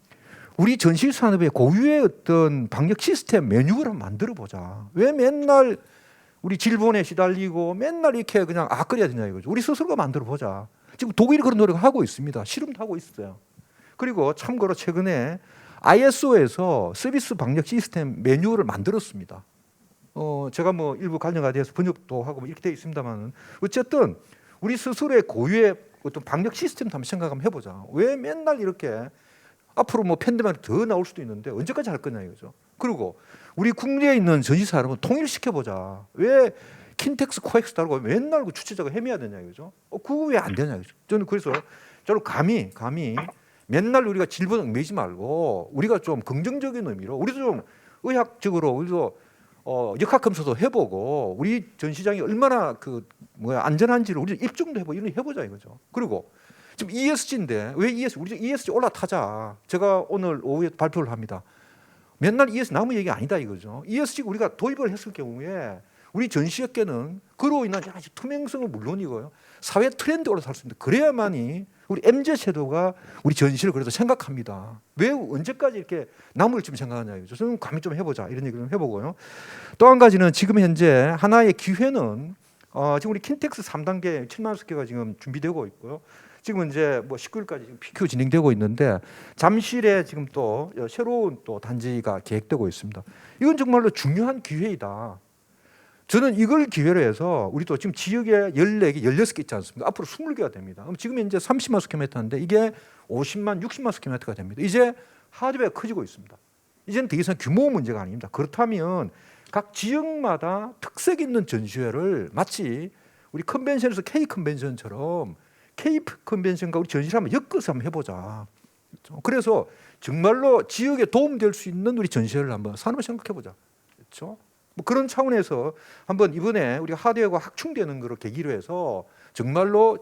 우리 전시 산업의 고유의 어떤 방역 시스템 매뉴얼을 한번 만들어 보자. 왜 맨날 우리 질본에 시달리고 맨날 이렇게 그냥 악거려야 되냐 이거죠. 우리 스스로가 만들어 보자. 지금 독일이 그런 노력을 하고 있습니다. 실험도 하고 있어요. 그리고 참고로 최근에 ISO에서 서비스 방역 시스템 매뉴얼을 만들었습니다. 제가 뭐 일부 관련가 돼서 번역도 하고 이렇게 되어 있습니다만은 어쨌든 우리 스스로의 고유의 어떤 방역 시스템도 한번 생각 한번 해보자. 왜 맨날 이렇게 앞으로 뭐 팬데믹이 더 나올 수도 있는데 언제까지 할 거냐 이거죠. 그리고 우리 국내에 있는 전시사를 통일시켜 보자. 왜 킨텍스, 코엑스 다르고 맨날 그 주최자가 헤매야 되냐 이거죠. 그거 왜 안 되냐 이거죠. 저는 그래서 저는 감히 맨날 우리가 질본 얽매이지 말고 우리가 좀 긍정적인 의미로 우리도 좀 의학적으로 우리도 역학검사도 해보고 우리 전시장이 얼마나 안전한지를 우리 입증도 해보고 이런 거 해보자 이거죠. 그리고 지금 ESG인데 왜 우리 ESG 올라타자. 제가 오늘 오후에 발표를 합니다. 맨날 ESG 나무 얘기 아니다 이거죠. ESG 우리가 도입을 했을 경우에 우리 전시업계는 그로 인한 여러 가지 투명성은 물론이고요. 사회 트렌드 올라설 수 있는데 그래야만이 우리 MZ 세대가 우리 전시를 그래도 생각합니다. 왜 언제까지 이렇게 나무를 좀 생각하냐 이거죠. 저는 감히 좀 해보자 이런 얘기를 좀 해보고요. 또 한 가지는 지금 현재 하나의 기회는 지금 우리 킨텍스 3단계 7만 스케가 지금 준비되고 있고요. 지금 이제 뭐 19일까지 지금 PQ 진행되고 있는데 잠실에 지금 또 새로운 또 단지가 계획되고 있습니다. 이건 정말로 중요한 기회이다. 저는 이걸 기회로 해서 우리 또 지금 지역에 14개, 16개 있지 않습니까? 앞으로 20개가 됩니다. 그럼 지금 이제 30만 스퀘어미터인데 이게 50만, 60만 스퀘어미터가 됩니다. 이제 하드웨어가 커지고 있습니다. 이제는 더 이상 규모 문제가 아닙니다. 그렇다면 각 지역마다 특색 있는 전시회를 마치 우리 컨벤션에서 K 컨벤션처럼 K 컨벤션과 우리 전시를 한번 엮어서 한번 해보자. 그래서 정말로 지역에 도움될 수 있는 우리 전시회를 한번 산업을 생각해보자. 그렇죠? 뭐 그런 차원에서 한번 이번에 우리 하드웨어가 확충되는 거로 계기로 해서 정말로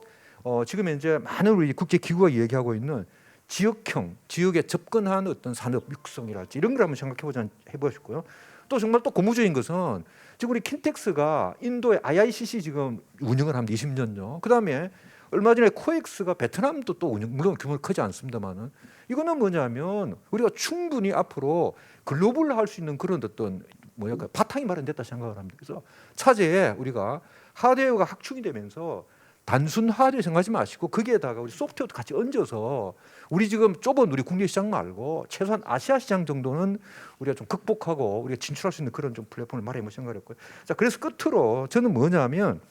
지금 현재 많은 우리 국제 기구가 얘기하고 있는 지역형, 지역에 접근한 어떤 산업 육성이랄지 이런 걸 한번 해보시고요. 또 정말 또 고무적인 것은 지금 우리 킨텍스가 인도의 IICC 지금 운영을 합니다. 20년요. 그 다음에 얼마 전에 코엑스가 베트남도 또 운영, 물론 규모가 크지 않습니다만은 이거는 뭐냐면 우리가 충분히 앞으로 글로벌 할 수 있는 그런 어떤 바탕이 마련됐다 생각을 합니다. 그래서 차제에 우리가 하드웨어가 확충이 되면서 단순 하드웨어 생각하지 마시고 거기에다가 우리 소프트웨어도 같이 얹어서 우리 지금 좁은 우리 국내 시장 말고 최소한 아시아 시장 정도는 우리가 좀 극복하고 우리가 진출할 수 있는 그런 좀 플랫폼을 마련해 생각했고요. 자, 그래서 끝으로 저는 뭐냐면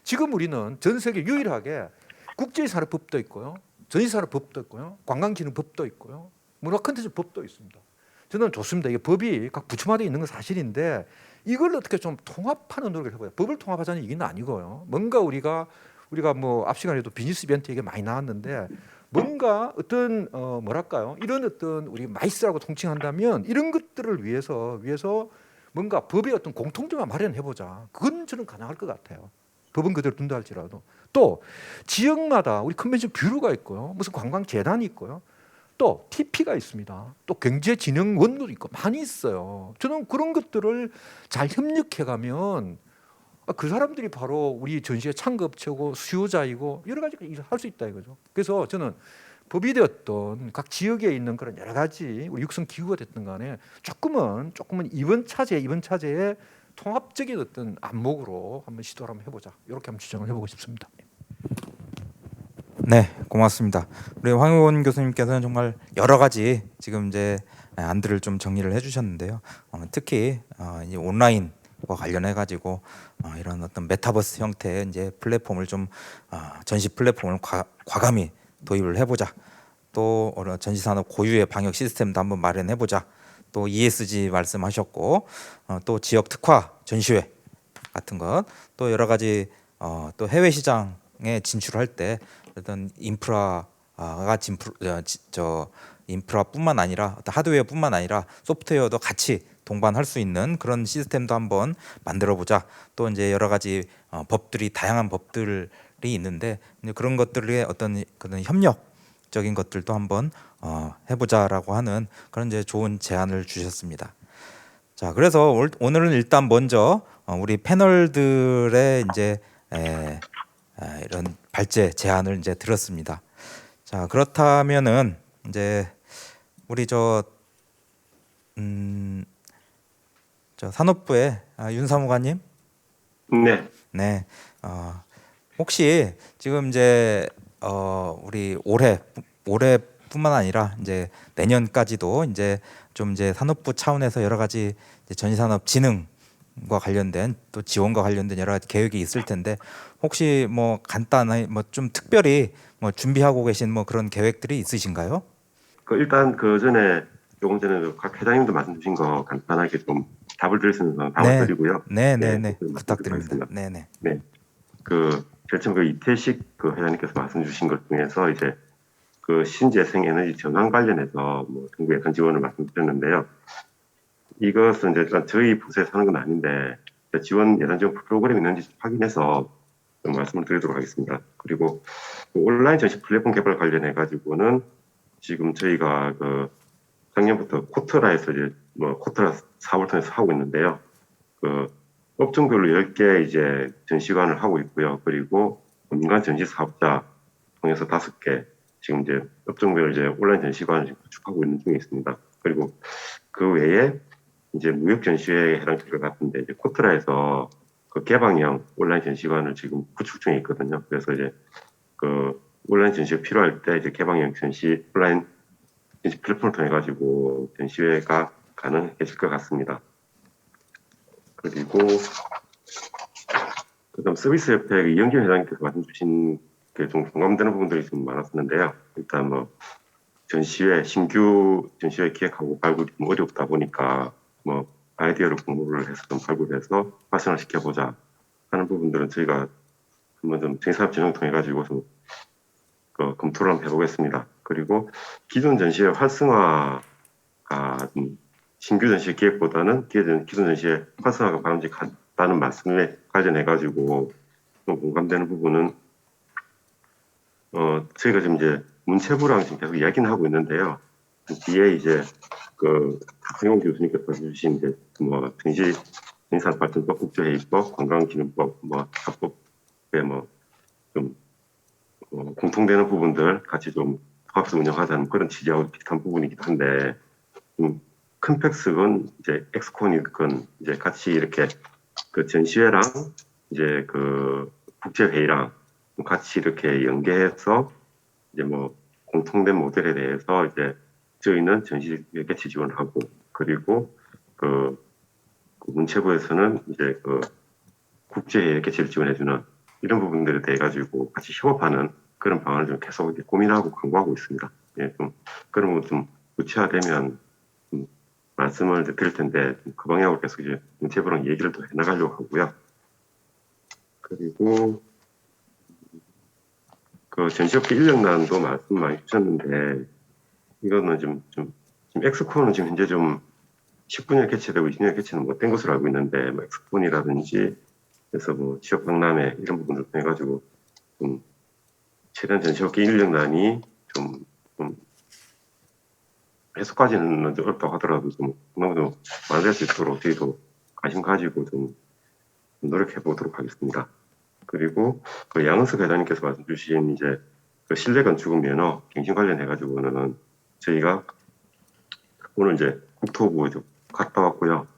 지금 우리는 전 세계 유일하게 국제산업법도 있고요, 전시산업법도 있고요, 관광진흥법도 있고요, 문화콘텐츠법도 있습니다. 저는 좋습니다. 이게 법이 각 부처마다 있는 건 사실인데 이걸 어떻게 좀 통합하는 노력을 해봐요. 법을 통합하자는 얘기는 아니고요. 뭔가 우리가 뭐 앞 시간에도 비즈니스 이벤트 얘기 많이 나왔는데 뭔가 어떤 뭐랄까요? 이런 어떤 우리 마이스라고 통칭한다면 이런 것들을 위해서 뭔가 법의 어떤 공통점을 마련해 보자. 그건 저는 가능할 것 같아요. 법은 그대로 둔다 할지라도 또 지역마다 우리 컨벤션 뷰로가 있고요, 무슨 관광재단이 있고요. 또 TP가 있습니다. 또 경제진흥원도 있고 많이 있어요. 저는 그런 것들을 잘 협력해가면 그 사람들이 바로 우리 전시회 참가업체고 수요자이고 여러 가지 할 수 있다 이거죠. 그래서 저는 법이 되었던 각 지역에 있는 그런 여러 가지 우리 육성 기구가 됐든 간에 조금은 이번 차제에 통합적인 어떤 안목으로 한번 시도를 한번 해보자. 이렇게 한번 주장을 해보고 싶습니다. 네, 고맙습니다. 우리 황의원 교수님께서는 정말 여러 가지 지금 이제 안들을 좀 정리를 해주셨는데요. 특히 이제 온라인과 관련해 가지고 이런 어떤 메타버스 형태의 이제 플랫폼을 좀 전시 플랫폼을 과감히 도입을 해보자. 또 전시산업 고유의 방역 시스템도 한번 마련해보자. 또 ESG 말씀하셨고 또 지역 특화 전시회 같은 것, 또 여러 가지 또 해외 시장에 진출할 때 어떤 인프라뿐만 아니라 어떤 하드웨어뿐만 아니라 소프트웨어도 같이 동반할 수 있는 그런 시스템도 한번 만들어 보자. 또 이제 여러 가지 법들이 다양한 법들이 있는데 이제 그런 것들의 어떤 그런 협력적인 것들도 한번 해보자라고 하는 그런 이제 좋은 제안을 주셨습니다. 자, 그래서 오늘은 일단 먼저 우리 패널들의 이제 이런 발제 제안을 이제 들었습니다. 자, 그렇다면은 이제 우리 저 산업부의 윤사무관님, 네. 네, 혹시 지금 이제 우리 올해뿐만 아니라 이제 내년까지도 이제 좀 이제 산업부 차원에서 여러 가지 이제 전시산업 진흥과 관련된 또 지원과 관련된 여러 가지 계획이 있을 텐데 혹시 뭐 간단히 뭐 좀 특별히 뭐 준비하고 계신 뭐 그런 계획들이 있으신가요? 일단 그 전에 조금 전에 각 회장님도 말씀 주신 거 간단하게 좀 답을 드릴 수 있는 답을 네, 드리고요. 네, 네, 네, 네, 그 부탁드립니다. 말씀드리겠습니다. 네, 네, 네. 제일 처음 이태식 그 회장님께서 말씀 주신 것 중에서 이제 그 신재생 에너지 전환 관련해서 뭐 정부 예산 지원을 말씀드렸는데요. 이것은 이제 일단 저희 부서에서 하는 건 아닌데 예산 지원 프로그램이 있는지 확인해서 좀 말씀을 드리도록 하겠습니다. 그리고 그 온라인 전시 플랫폼 개발 관련해 가지고는 지금 저희가 그 작년부터 코트라에서 이제 뭐 코트라 사업을 통해서 하고 있는데요. 그 업종별로 10개 이제 전시관을 하고 있고요. 그리고 민간 전시 사업자 통해서 5개 지금 이제 업종별 이제 온라인 전시관을 지금 구축하고 있는 중에 있습니다. 그리고 그 외에 이제 무역 전시회에 해당될 것 같은데 이제 코트라에서 그 개방형 온라인 전시관을 지금 구축 중에 있거든요. 그래서 이제 그 온라인 전시가 필요할 때 이제 개방형 전시 온라인 전시 플랫폼을 통해 가지고 전시회가 가능해질 것 같습니다. 그리고 그다음 서비스협회 이영길 회장님께서 말씀 주신 게 좀 공감되는 부분들이 좀 많았었는데요. 일단 뭐 신규 전시회 기획하고 발굴이 좀 어렵다 보니까 뭐 아이디어를 공모를 해서 좀 발굴해서 활성화시켜보자 하는 부분들은 저희가 한번 좀 정사업 진행을 통해 가지고 좀 검토를 한번 해보겠습니다. 그리고 기존 전시회 활성화가 좀 신규 전시 기획보다는 기존 전시회 활성화가 바람직하다는 말씀에 관련해 가지고 좀 공감되는 부분은 저희가 지금 이제 문체부랑 지금 계속 이야기는 하고 있는데요. 뒤에 이제 박성용 교수님께서 주신 이제 뭐 전시산업발전법, 국제회의법, 관광기능법, 뭐 합법에 좀 공통되는 부분들 같이 좀 통합해서 운영하자는 그런 취지하고 비슷한 부분이기도 한데 큰 팩스건 이제 엑스콘이건 이제 같이 이렇게 그 전시회랑 이제 그 국제회의랑 같이 이렇게 연계해서 이제 뭐 공통된 모델에 대해서 이제 저희는 전시 개최 지원을 하고 그리고 그 문체부에서는 이제 그 국제회의 개최를 지원해주는 이런 부분들에 대해 가지고 같이 협업하는 그런 방안을 좀 계속 이렇게 고민하고 강구하고 있습니다. 예, 좀 그런 거 좀 구체화되면 말씀을 드릴 텐데 그 방향으로 계속 이제 문체부랑 얘기를 더 해나가려고 하고요. 그리고 그 전시업계 인력난도 말씀 많이 주셨는데 이거는 지금 엑스콘은 지금 현재 좀 19년 개최되고 20년 개최는 못된 것으로 알고 있는데 뭐 엑스콘이라든지 그래서 뭐 지역 박람회 이런 부분을 통해 가지고 좀 최대한 전시업계 인력난이 좀 해소까지는 어렵다고 하더라도 좀 그나마 만들 수 있도록 저희도 관심 가지고 좀 노력해 보도록 하겠습니다. 그리고 그 양은석 회장님께서 말씀 주신 이제 그 실내 건축 면허 갱신 관련해 가지고는 저희가 오늘 이제 국토부에 좀 갔다 왔고요.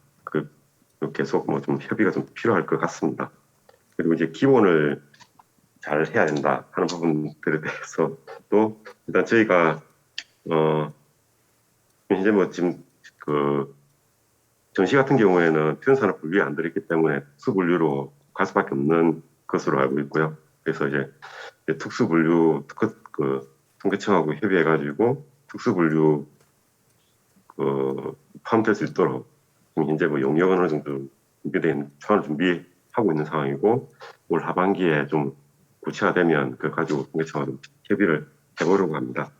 계속 뭐 좀 협의가 좀 필요할 것 같습니다. 그리고 이제 기본을 잘 해야 된다 하는 부분들에 대해서 또 일단 저희가 현재 뭐 지금 그 전시 같은 경우에는 표현산업 분류에 안 들어있기 때문에 특수분류로 갈 수밖에 없는 것으로 알고 있고요. 그래서 이제 특수분류 통계청하고 협의해가지고 특수분류 포함될 수 있도록 지금 현재 뭐 용역은 어느 정도 준비된 초안을 준비하고 있는 상황이고 올 하반기에 좀 구체화되면 그걸 가지고 통계청하고 협의를 해보려고 합니다.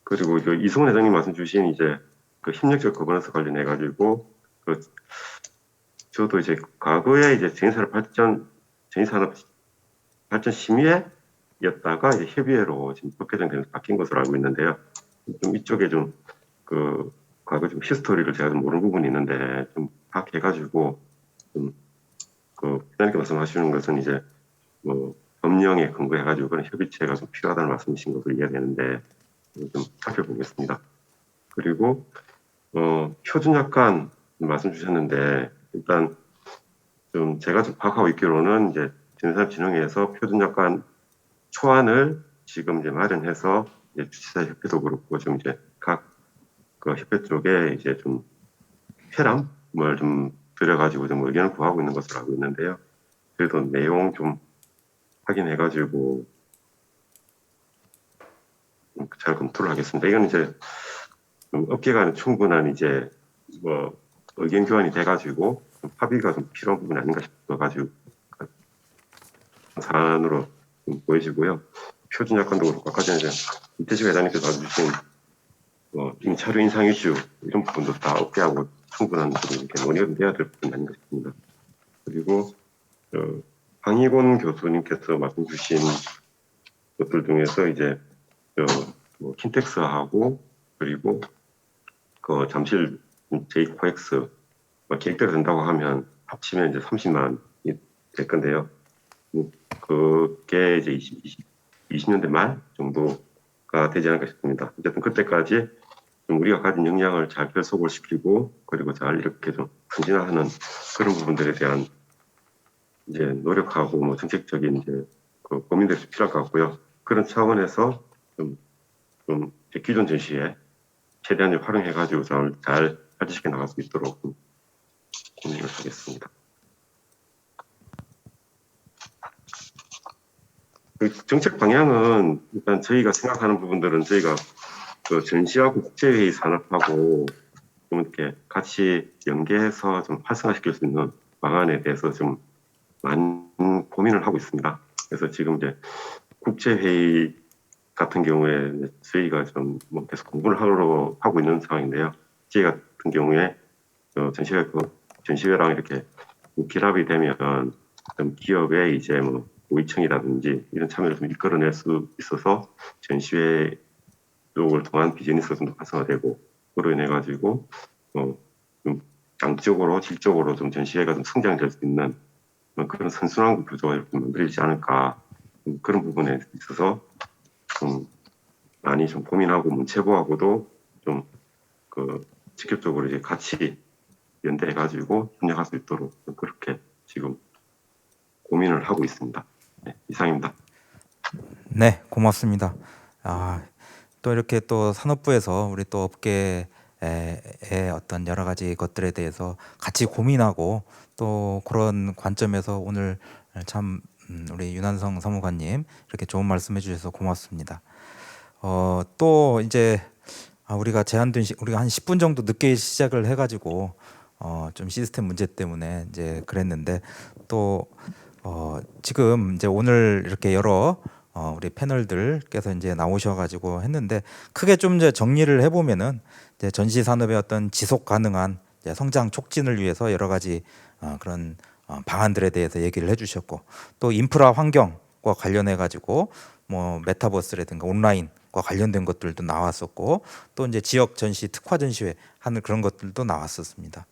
그리고 이승훈 회장님 말씀 주신 이제 그 협력적 거버넌스 관련해 가지고 그 저도 이제 과거에 이제 전기산업 발전 심의회였다가 이제 협의회로 지금 법개정 되면서 바뀐 것으로 알고 있는데요. 좀 이쪽에 좀 그 과거 좀 히스토리를 제가 좀 모르는 부분이 있는데 좀 파악해가지고 좀 그 회장님께 말씀하시는 것은 이제 뭐 법령에 근거해가지고 그런 협의체가 좀 필요하다는 말씀이신 것으로 이해가 되는데 좀 살펴보겠습니다. 그리고 표준약관 말씀 주셨는데 일단 좀 제가 좀 파악하고 있기로는 이제 전산업진흥회에서 표준약관 초안을 지금 이제 마련해서 이제 주최자 협회도 그렇고 좀 이제 각 그 협회 쪽에 이제 좀 회람을 좀 들여가지고 좀 의견을 구하고 있는 것으로 알고 있는데요. 그래도 내용 좀 확인해가지고 잘 검토를 하겠습니다. 이건 이제 좀 업계가 충분한 이제 뭐 의견 교환이 돼가지고 좀 합의가 좀 필요한 부분이 아닌가 싶어가지고 사안으로 좀 보여지고요. 표준약관도 그렇고 아까 전에 이태식 회장님께서 봐주신 임차료 인상 이슈 이런 부분도 다 업계하고 충분한 이렇게 논의가 돼야 될 부분이 아닌가 싶습니다. 그리고 황희곤 교수님께서 말씀 주신 것들 중에서 이제 뭐 킨텍스하고 그리고 그 잠실 제이코엑스 계획대로 된다고 하면 합치면 이제 30만이 될 건데요. 그게 이제 20년대 말 정도가 되지 않을까 싶습니다. 어쨌든 그때까지 좀 우리가 가진 역량을 잘 결속을 시키고 그리고 잘 이렇게 좀 전진화하는 그런 부분들에 대한 이제 노력하고 뭐 정책적인 이제 그 고민들이 필요할 것 같고요. 그런 차원에서 좀 기존 전시에 최대한 활용해가지고 잘 발전시켜 나갈 수 있도록 고민을 하겠습니다. 그 정책 방향은 일단 저희가 생각하는 부분들은 저희가 그 전시하고 국제회의 산업하고 좀 이렇게 같이 연계해서 좀 활성화시킬 수 있는 방안에 대해서 좀 많은 고민을 하고 있습니다. 그래서 지금 이제 국제회의 같은 경우에 저희가 좀 뭐 계속 공부를 하고 있는 상황인데요. 저희 같은 경우에 전시회랑 이렇게 결합이 되면 좀 기업의 이제 뭐 고위층이라든지 이런 참여를 좀 이끌어낼 수 있어서 전시회 쪽을 통한 비즈니스가 좀 더 활성화되고 그로 인해 가지고 좀 양적으로 질적으로 좀 전시회가 좀 성장될 수 있는 그런 선순환 구조가 이렇게 만들어지지 않을까 그런 부분에 있어서 좀 많이 좀 고민하고 문체부하고도 좀 그 직접적으로 이제 같이 연대해 가지고 협력할 수 있도록 그렇게 지금 고민을 하고 있습니다. 네, 이상입니다. 네, 고맙습니다. 또 이렇게 또 산업부에서 우리 또 업계의 어떤 여러 가지 것들에 대해서 같이 고민하고 또 그런 관점에서 오늘 참 우리 윤한성 사무관님 이렇게 좋은 말씀해 주셔서 고맙습니다. 또 이제 우리가 우리가 한 10분 정도 늦게 시작을 해가지고 좀 시스템 문제 때문에 이제 그랬는데 또 지금 이제 오늘 이렇게 여러 우리 패널들께서 이제 나오셔가지고 했는데 크게 좀 이제 정리를 해보면은 이제 전시 산업의 어떤 지속 가능한 이제 성장 촉진을 위해서 여러 가지 그런 방안들에 대해서 얘기를 해주셨고 또 인프라 환경과 관련해 가지고 뭐 메타버스라든가 온라인과 관련된 것들도 나왔었고 또 이제 지역 전시 특화 전시회 하는 그런 것들도 나왔었습니다.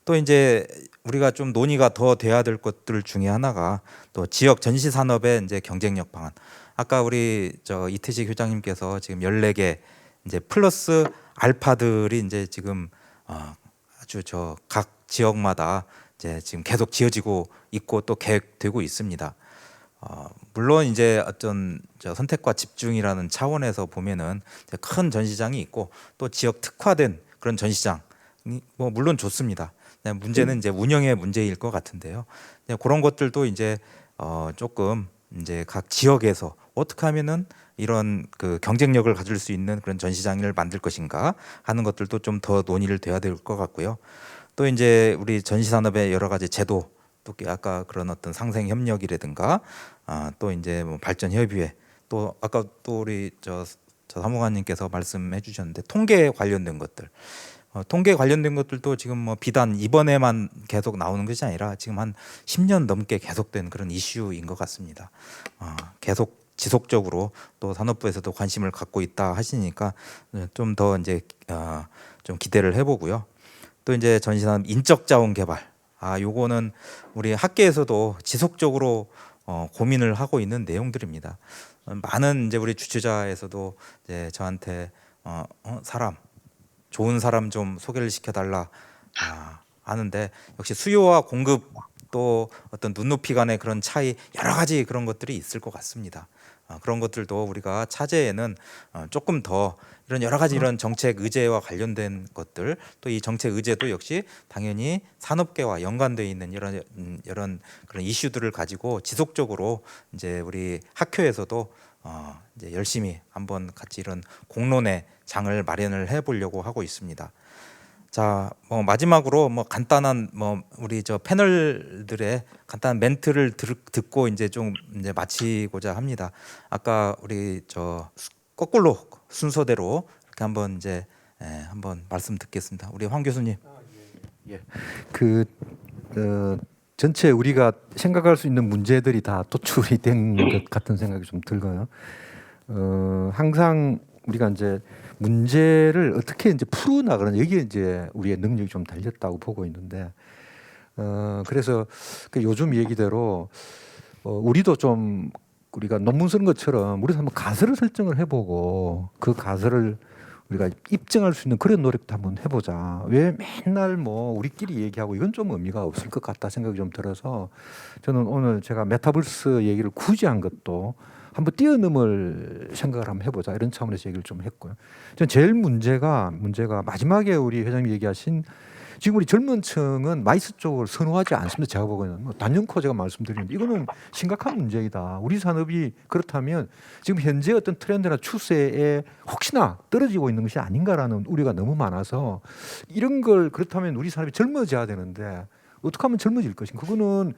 또 이제 우리가 좀 논의가 더 돼야 될 것들 중에 하나가 또 지역 전시 산업의 이제 경쟁력 방안. 아까 우리 이태식 회장님께서 지금 14개 이제 플러스 알파들이 이제 지금 아주 각 지역마다 이제 지금 계속 지어지고 있고 또 계획되고 있습니다. 물론 이제 어떤 선택과 집중이라는 차원에서 보면은 큰 전시장이 있고 또 지역 특화된 그런 전시장이 뭐 물론 좋습니다. 문제는 이제 운영의 문제일 것 같은데요. 그런 것들도 이제 조금 이제 각 지역에서 어떻게 하면은 이런 그 경쟁력을 가질 수 있는 그런 전시장을 만들 것인가 하는 것들도 좀 더 논의를 돼야 될 것 같고요. 또 이제 우리 전시 산업의 여러 가지 제도 또 아까 그런 어떤 상생 협력이라든가 또 이제 뭐 발전 협의회 또 아까 또 우리 저 사무관님께서 말씀해 주셨는데 통계에 관련된 것들 통계 관련된 것들도 지금 뭐 비단 이번에만 계속 나오는 것이 아니라 지금 한 10년 넘게 계속된 그런 이슈인 것 같습니다. 계속 지속적으로 또 산업부에서도 관심을 갖고 있다 하시니까 좀 더 이제 좀 기대를 해보고요. 또 이제 전시산업 인적 자원 개발, 요거는 우리 학계에서도 지속적으로 고민을 하고 있는 내용들입니다. 많은 이제 우리 주최자에서도 이제 저한테 좋은 사람 좀 소개를 시켜달라 하는데, 역시 수요와 공급 또 어떤 눈높이 간의 그런 차이, 여러 가지 그런 것들이 있을 것 같습니다. 그런 것들도 우리가 차제에는 조금 더 이런 여러 가지 이런 정책 의제와 관련된 것들, 또 이 정책 의제도 역시 당연히 산업계와 연관되어 있는 이런 그런 이슈들을 가지고 지속적으로 이제 우리 학교에서도 이제 열심히 한번 같이 이런 공론의 장을 마련을 해보려고 하고 있습니다. 자, 뭐 마지막으로 뭐 간단한 우리 저 패널들의 간단한 멘트를 듣고 이제 좀 이제 마치고자 합니다. 아까 우리 저 거꾸로 순서대로 이렇게 한번 이제 한번 말씀 듣겠습니다. 우리 황 교수님. 전체 우리가 생각할 수 있는 문제들이 다 도출이 된 것 같은 생각이 좀 들고요. 항상 우리가 이제 문제를 어떻게 이제 풀어나가는, 여기에 이제 우리의 능력이 좀 달렸다고 보고 있는데, 그래서 그 요즘 얘기대로 우리도 좀 우리가 논문 쓰는 것처럼 우리도 한번 가설을 설정을 해보고 그 가설을 우리가 입증할 수 있는 그런 노력도 한번 해보자. 왜 맨날 뭐 우리끼리 얘기하고 이건 좀 의미가 없을 것 같다 생각이 좀 들어서, 저는 오늘 제가 메타버스 얘기를 굳이 한 것도 한번 뛰어넘을 생각을 한번 해보자, 이런 차원에서 얘기를 좀 했고요. 저는 제일 문제가 마지막에 우리 회장님 얘기하신, 지금 우리 젊은 층은 마이스 쪽을 선호하지 않습니다. 제가 보기에는 단연코 제가 말씀드리는데 이거는 심각한 문제이다. 우리 산업이 그렇다면 지금 현재 어떤 트렌드나 추세에 혹시나 떨어지고 있는 것이 아닌가라는 우려가 너무 많아서, 이런 걸 그렇다면 우리 산업이 젊어져야 되는데 어떻게 하면 젊어질 것인가? 그거는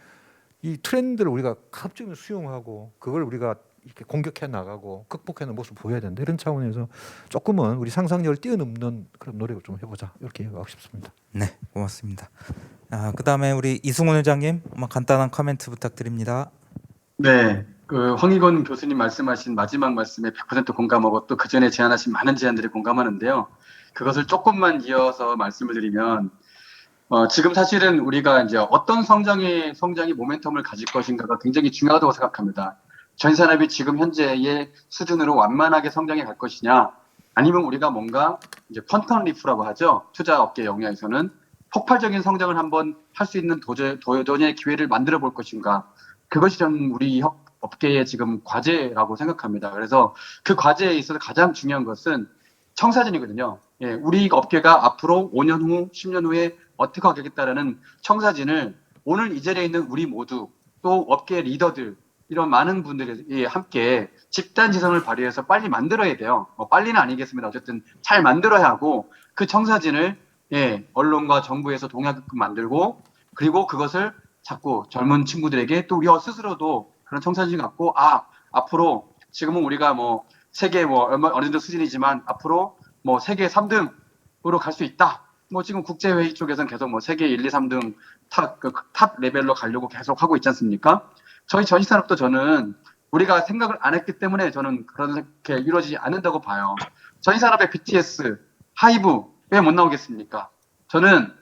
이 트렌드를 우리가 가급적이면 수용하고 그걸 우리가 이렇게 공격해 나가고 극복하는 모습을 보여야 된다. 이런 차원에서 조금은 우리 상상력을 뛰어넘는 그런 노력을 좀 해보자, 이렇게 얘기하고 싶습니다. 네, 고맙습니다. 그다음에 우리 이승훈 회장님, 간단한 코멘트 부탁드립니다. 네, 그 황희건 교수님 말씀하신 마지막 말씀에 100% 공감하고 또 그 전에 제안하신 많은 제안들에 공감하는데요. 그것을 조금만 이어서 말씀을 드리면, 지금 사실은 우리가 이제 어떤 성장이 모멘텀을 가질 것인가가 굉장히 중요하다고 생각합니다. 전 산업이 지금 현재의 수준으로 완만하게 성장해 갈 것이냐, 아니면 우리가 뭔가 이제 퀀텀 리프라고 하죠. 투자 업계 영역에서는 폭발적인 성장을 한번 할 수 있는 도전의 기회를 만들어 볼 것인가. 그것이 좀 우리 업계의 지금 과제라고 생각합니다. 그래서 그 과제에 있어서 가장 중요한 것은 청사진이거든요. 예, 우리 업계가 앞으로 5년 후, 10년 후에 어떻게 하겠다라는 청사진을 오늘 이 자리에 있는 우리 모두, 또 업계 리더들, 이런 많은 분들이 함께 집단 지성을 발휘해서 빨리 만들어야 돼요. 빨리는 아니겠습니다. 어쨌든 잘 만들어야 하고, 그 청사진을 언론과 정부에서 동의하게끔 만들고, 그리고 그것을 자꾸 젊은 친구들에게, 또 우리 스스로도 그런 청사진을 갖고, 앞으로 지금은 우리가 세계 어느 정도 수준이지만 앞으로 세계 3등으로 갈 수 있다. 지금 국제회의 쪽에서는 계속 세계 1, 2, 3등 탑 레벨로 가려고 계속 하고 있지 않습니까? 저희 전시산업도 저는 우리가 생각을 안 했기 때문에 저는 그렇게 이루어지지 않는다고 봐요. 전시산업의 BTS, 하이브 왜 못 나오겠습니까? 저는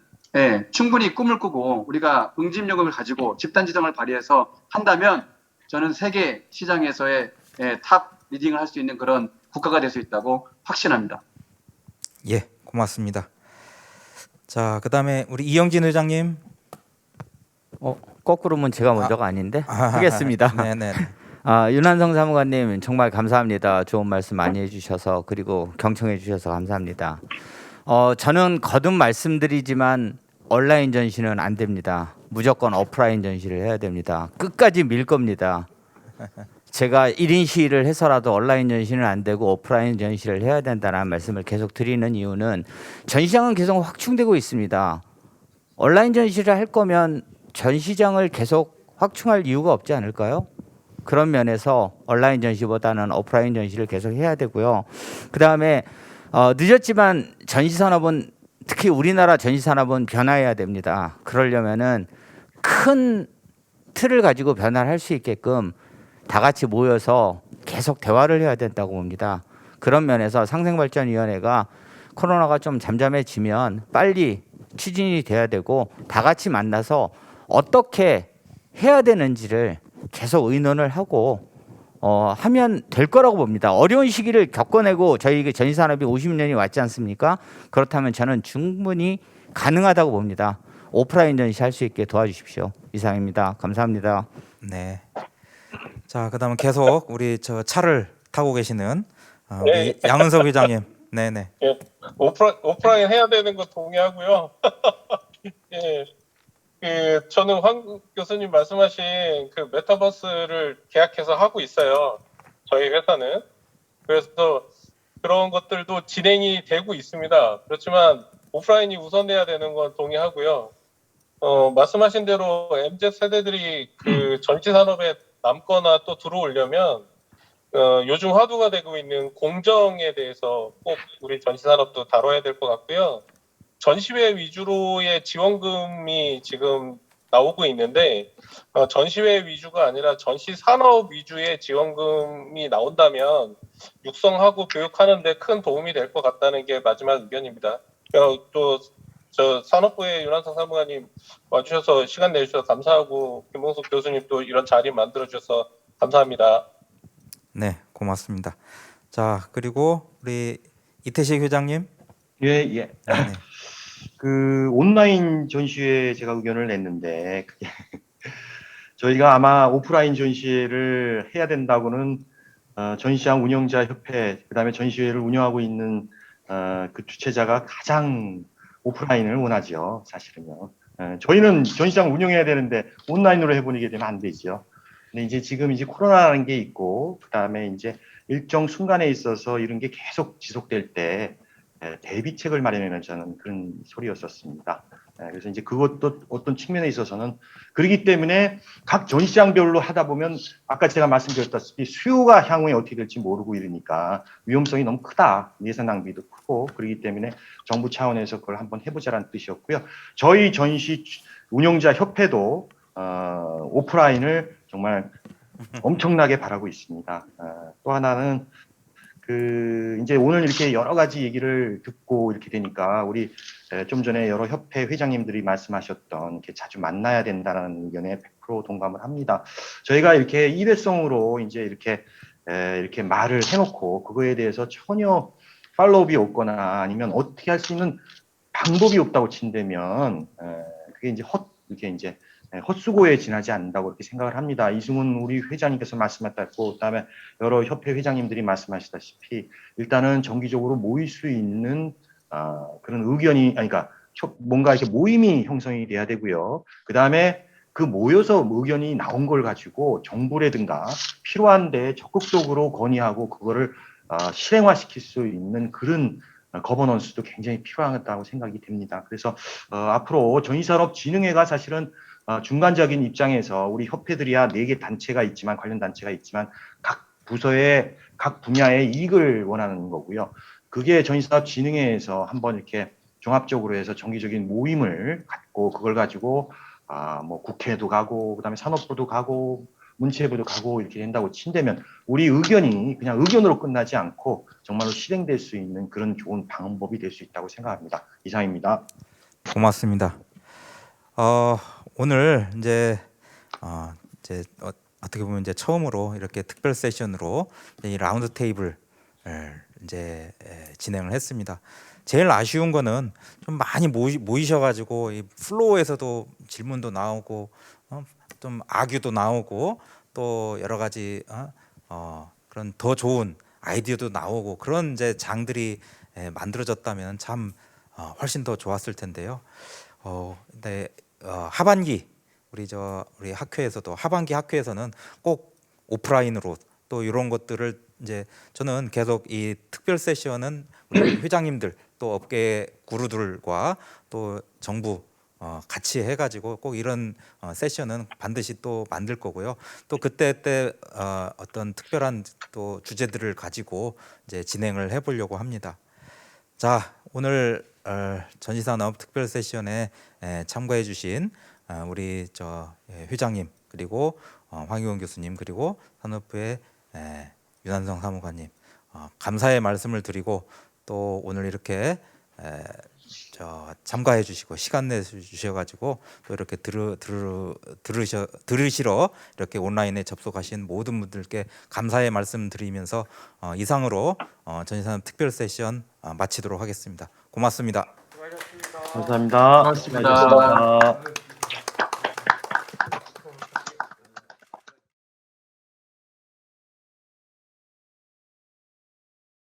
충분히 꿈을 꾸고 우리가 응집력을 가지고 집단지성을 발휘해서 한다면 저는 세계 시장에서의 탑 리딩을 할 수 있는 그런 국가가 될 수 있다고 확신합니다. 예, 고맙습니다. 자, 그다음에 우리 이영진 회장님. 거꾸로면 제가 먼저가 아닌데 하겠습니다. 네네. 윤한성 사무관님 정말 감사합니다. 좋은 말씀 많이 해주셔서, 그리고 경청해 주셔서 감사합니다. 저는 거듭 말씀드리지만 온라인 전시는 안 됩니다. 무조건 오프라인 전시를 해야 됩니다. 끝까지 밀 겁니다. 제가 1인 시위를 해서라도 온라인 전시는 안 되고 오프라인 전시를 해야 된다는 말씀을 계속 드리는 이유는, 전시장은 계속 확충되고 있습니다. 온라인 전시를 할 거면 전시장을 계속 확충할 이유가 없지 않을까요? 그런 면에서 온라인 전시보다는 오프라인 전시를 계속 해야 되고요. 그다음에 늦었지만 전시산업은 특히 우리나라 전시 산업은 변화해야 됩니다. 그러려면은 큰 틀을 가지고 변화를 할 수 있게끔 다 같이 모여서 계속 대화를 해야 된다고 봅니다. 그런 면에서 상생발전위원회가 코로나가 좀 잠잠해지면 빨리 추진이 돼야 되고 다 같이 만나서 어떻게 해야 되는지를 계속 의논을 하고 하면 될 거라고 봅니다. 어려운 시기를 겪어내고 저희 전시산업이 50년이 왔지 않습니까? 그렇다면 저는 충분히 가능하다고 봅니다. 오프라인 전시할 수 있게 도와주십시오. 이상입니다. 감사합니다. 네. 자, 그다음은 계속 우리 저 차를 타고 계시는 우리 네. 양은석 회장님. 네네. 예, 오프라인 해야 되는 거 동의하고요. 예, 저는 황 교수님 말씀하신 그 메타버스를 계약해서 하고 있어요. 저희 회사는. 그래서 그런 것들도 진행이 되고 있습니다. 그렇지만 오프라인이 우선돼야 되는 건 동의하고요. 말씀하신 대로 MZ 세대들이 그 전시 산업에 남거나 또 들어오려면 요즘 화두가 되고 있는 공정에 대해서 꼭 우리 전시 산업도 다뤄야 될 것 같고요. 전시회 위주로의 지원금이 지금 나오고 있는데 전시회 위주가 아니라 전시 산업 위주의 지원금이 나온다면 육성하고 교육하는 데 큰 도움이 될 것 같다는 게 마지막 의견입니다. 또 저 산업부의 윤한성 사무관님 와주셔서 시간 내주셔서 감사하고 김봉석 교수님 또 이런 자리 만들어 주셔서 감사합니다. 네, 고맙습니다. 자, 그리고 우리 이태식 회장님. 예, 예. 네네. 그 온라인 전시회에 제가 의견을 냈는데 그게 저희가 아마 오프라인 전시회를 해야 된다고는 전시장 운영자 협회 그다음에 전시회를 운영하고 있는 그 주최자가 가장 오프라인을 원하죠. 사실은요. 저희는 전시장 운영해야 되는데 온라인으로 해보게 되면 안 되죠. 근데 이제 지금 이제 코로나라는 게 있고 그다음에 이제 일정 순간에 있어서 이런 게 계속 지속될 때 대비책을 마련해는 저는 그런 소리였었습니다. 그래서 이제 그것도 어떤 측면에 있어서는 그렇기 때문에 각 전시장별로 하다 보면 아까 제가 말씀드렸다시피 수요가 향후에 어떻게 될지 모르고 이러니까 위험성이 너무 크다. 예산 낭비도 크고 그렇기 때문에 정부 차원에서 그걸 한번 해보자라는 뜻이었고요. 저희 전시 운영자 협회도 오프라인을 정말 엄청나게 바라고 있습니다. 또 하나는 이제 오늘 이렇게 여러 가지 얘기를 듣고 이렇게 되니까 우리 좀 전에 여러 협회 회장님들이 말씀하셨던 이렇게 자주 만나야 된다는 의견에 100% 동감을 합니다. 저희가 이렇게 일회성으로 이제 이렇게 말을 해놓고 그거에 대해서 전혀 팔로우업이 없거나 아니면 어떻게 할 수 있는 방법이 없다고 친다면 그게 이제 이렇게 이제 헛수고에 지나지 않는다고 그렇게 생각을 합니다. 이승훈 우리 회장님께서 말씀하셨고 그다음에 여러 협회 회장님들이 말씀하시다시피 일단은 정기적으로 모일 수 있는 그런 의견이 그러니까 뭔가 이렇게 모임이 형성이 돼야 되고요. 그다음에 그 모여서 의견이 나온 걸 가지고 정부라든가 필요한데 적극적으로 건의하고 그거를 실행화시킬 수 있는 그런 거버넌스도 굉장히 필요하다고 생각이 됩니다. 그래서 앞으로 전시산업진흥회가 사실은 중간적인 입장에서 우리 협회들이야 4개 단체가 있지만 관련 단체가 있지만 각 부서의 각 분야의 이익을 원하는 거고요. 그게 전시산업진흥회에서 한번 이렇게 종합적으로 해서 정기적인 모임을 갖고 그걸 가지고 뭐 국회도 가고 그다음에 산업부도 가고 문체부도 가고 이렇게 된다고 친다면 우리 의견이 그냥 의견으로 끝나지 않고 정말로 실행될 수 있는 그런 좋은 방법이 될 수 있다고 생각합니다. 이상입니다. 고맙습니다. 오늘 이제 어떻게 보면 이제 처음으로 이렇게 특별 세션으로 이 라운드 테이블을 이제 진행을 했습니다. 제일 아쉬운 거는 좀 많이 모이셔가지고 이 플로어에서도 질문도 나오고 좀 악유도 나오고 또 여러 가지 그런 더 좋은 아이디어도 나오고 그런 이제 장들이 만들어졌다면 참 훨씬 더 좋았을 텐데요. 근데 하반기 우리 학회에서도 하반기 학회에서는 꼭 오프라인으로 또 이런 것들을 이제 저는 계속 이 특별 세션은 우리 회장님들 또 업계 구루들과 또 정부 같이 해가지고 꼭 이런 세션은 반드시 또 만들 거고요. 또 그때 어떤 특별한 또 주제들을 가지고 이제 진행을 해보려고 합니다. 자, 오늘 전시산업 특별 세션에 참가해 주신 우리 회장님 그리고 황희원 교수님 그리고 산업부의 윤한성 사무관님 감사의 말씀을 드리고 또 오늘 이렇게 참가해 주시고 시간 내 주셔가지고 또 이렇게 들으시러 이렇게 온라인에 접속하신 모든 분들께 감사의 말씀 드리면서 이상으로 전시산업 특별 세션 마치도록 하겠습니다. 고맙습니다. 감사합니다. 고맙습니다. 수고하셨습니다.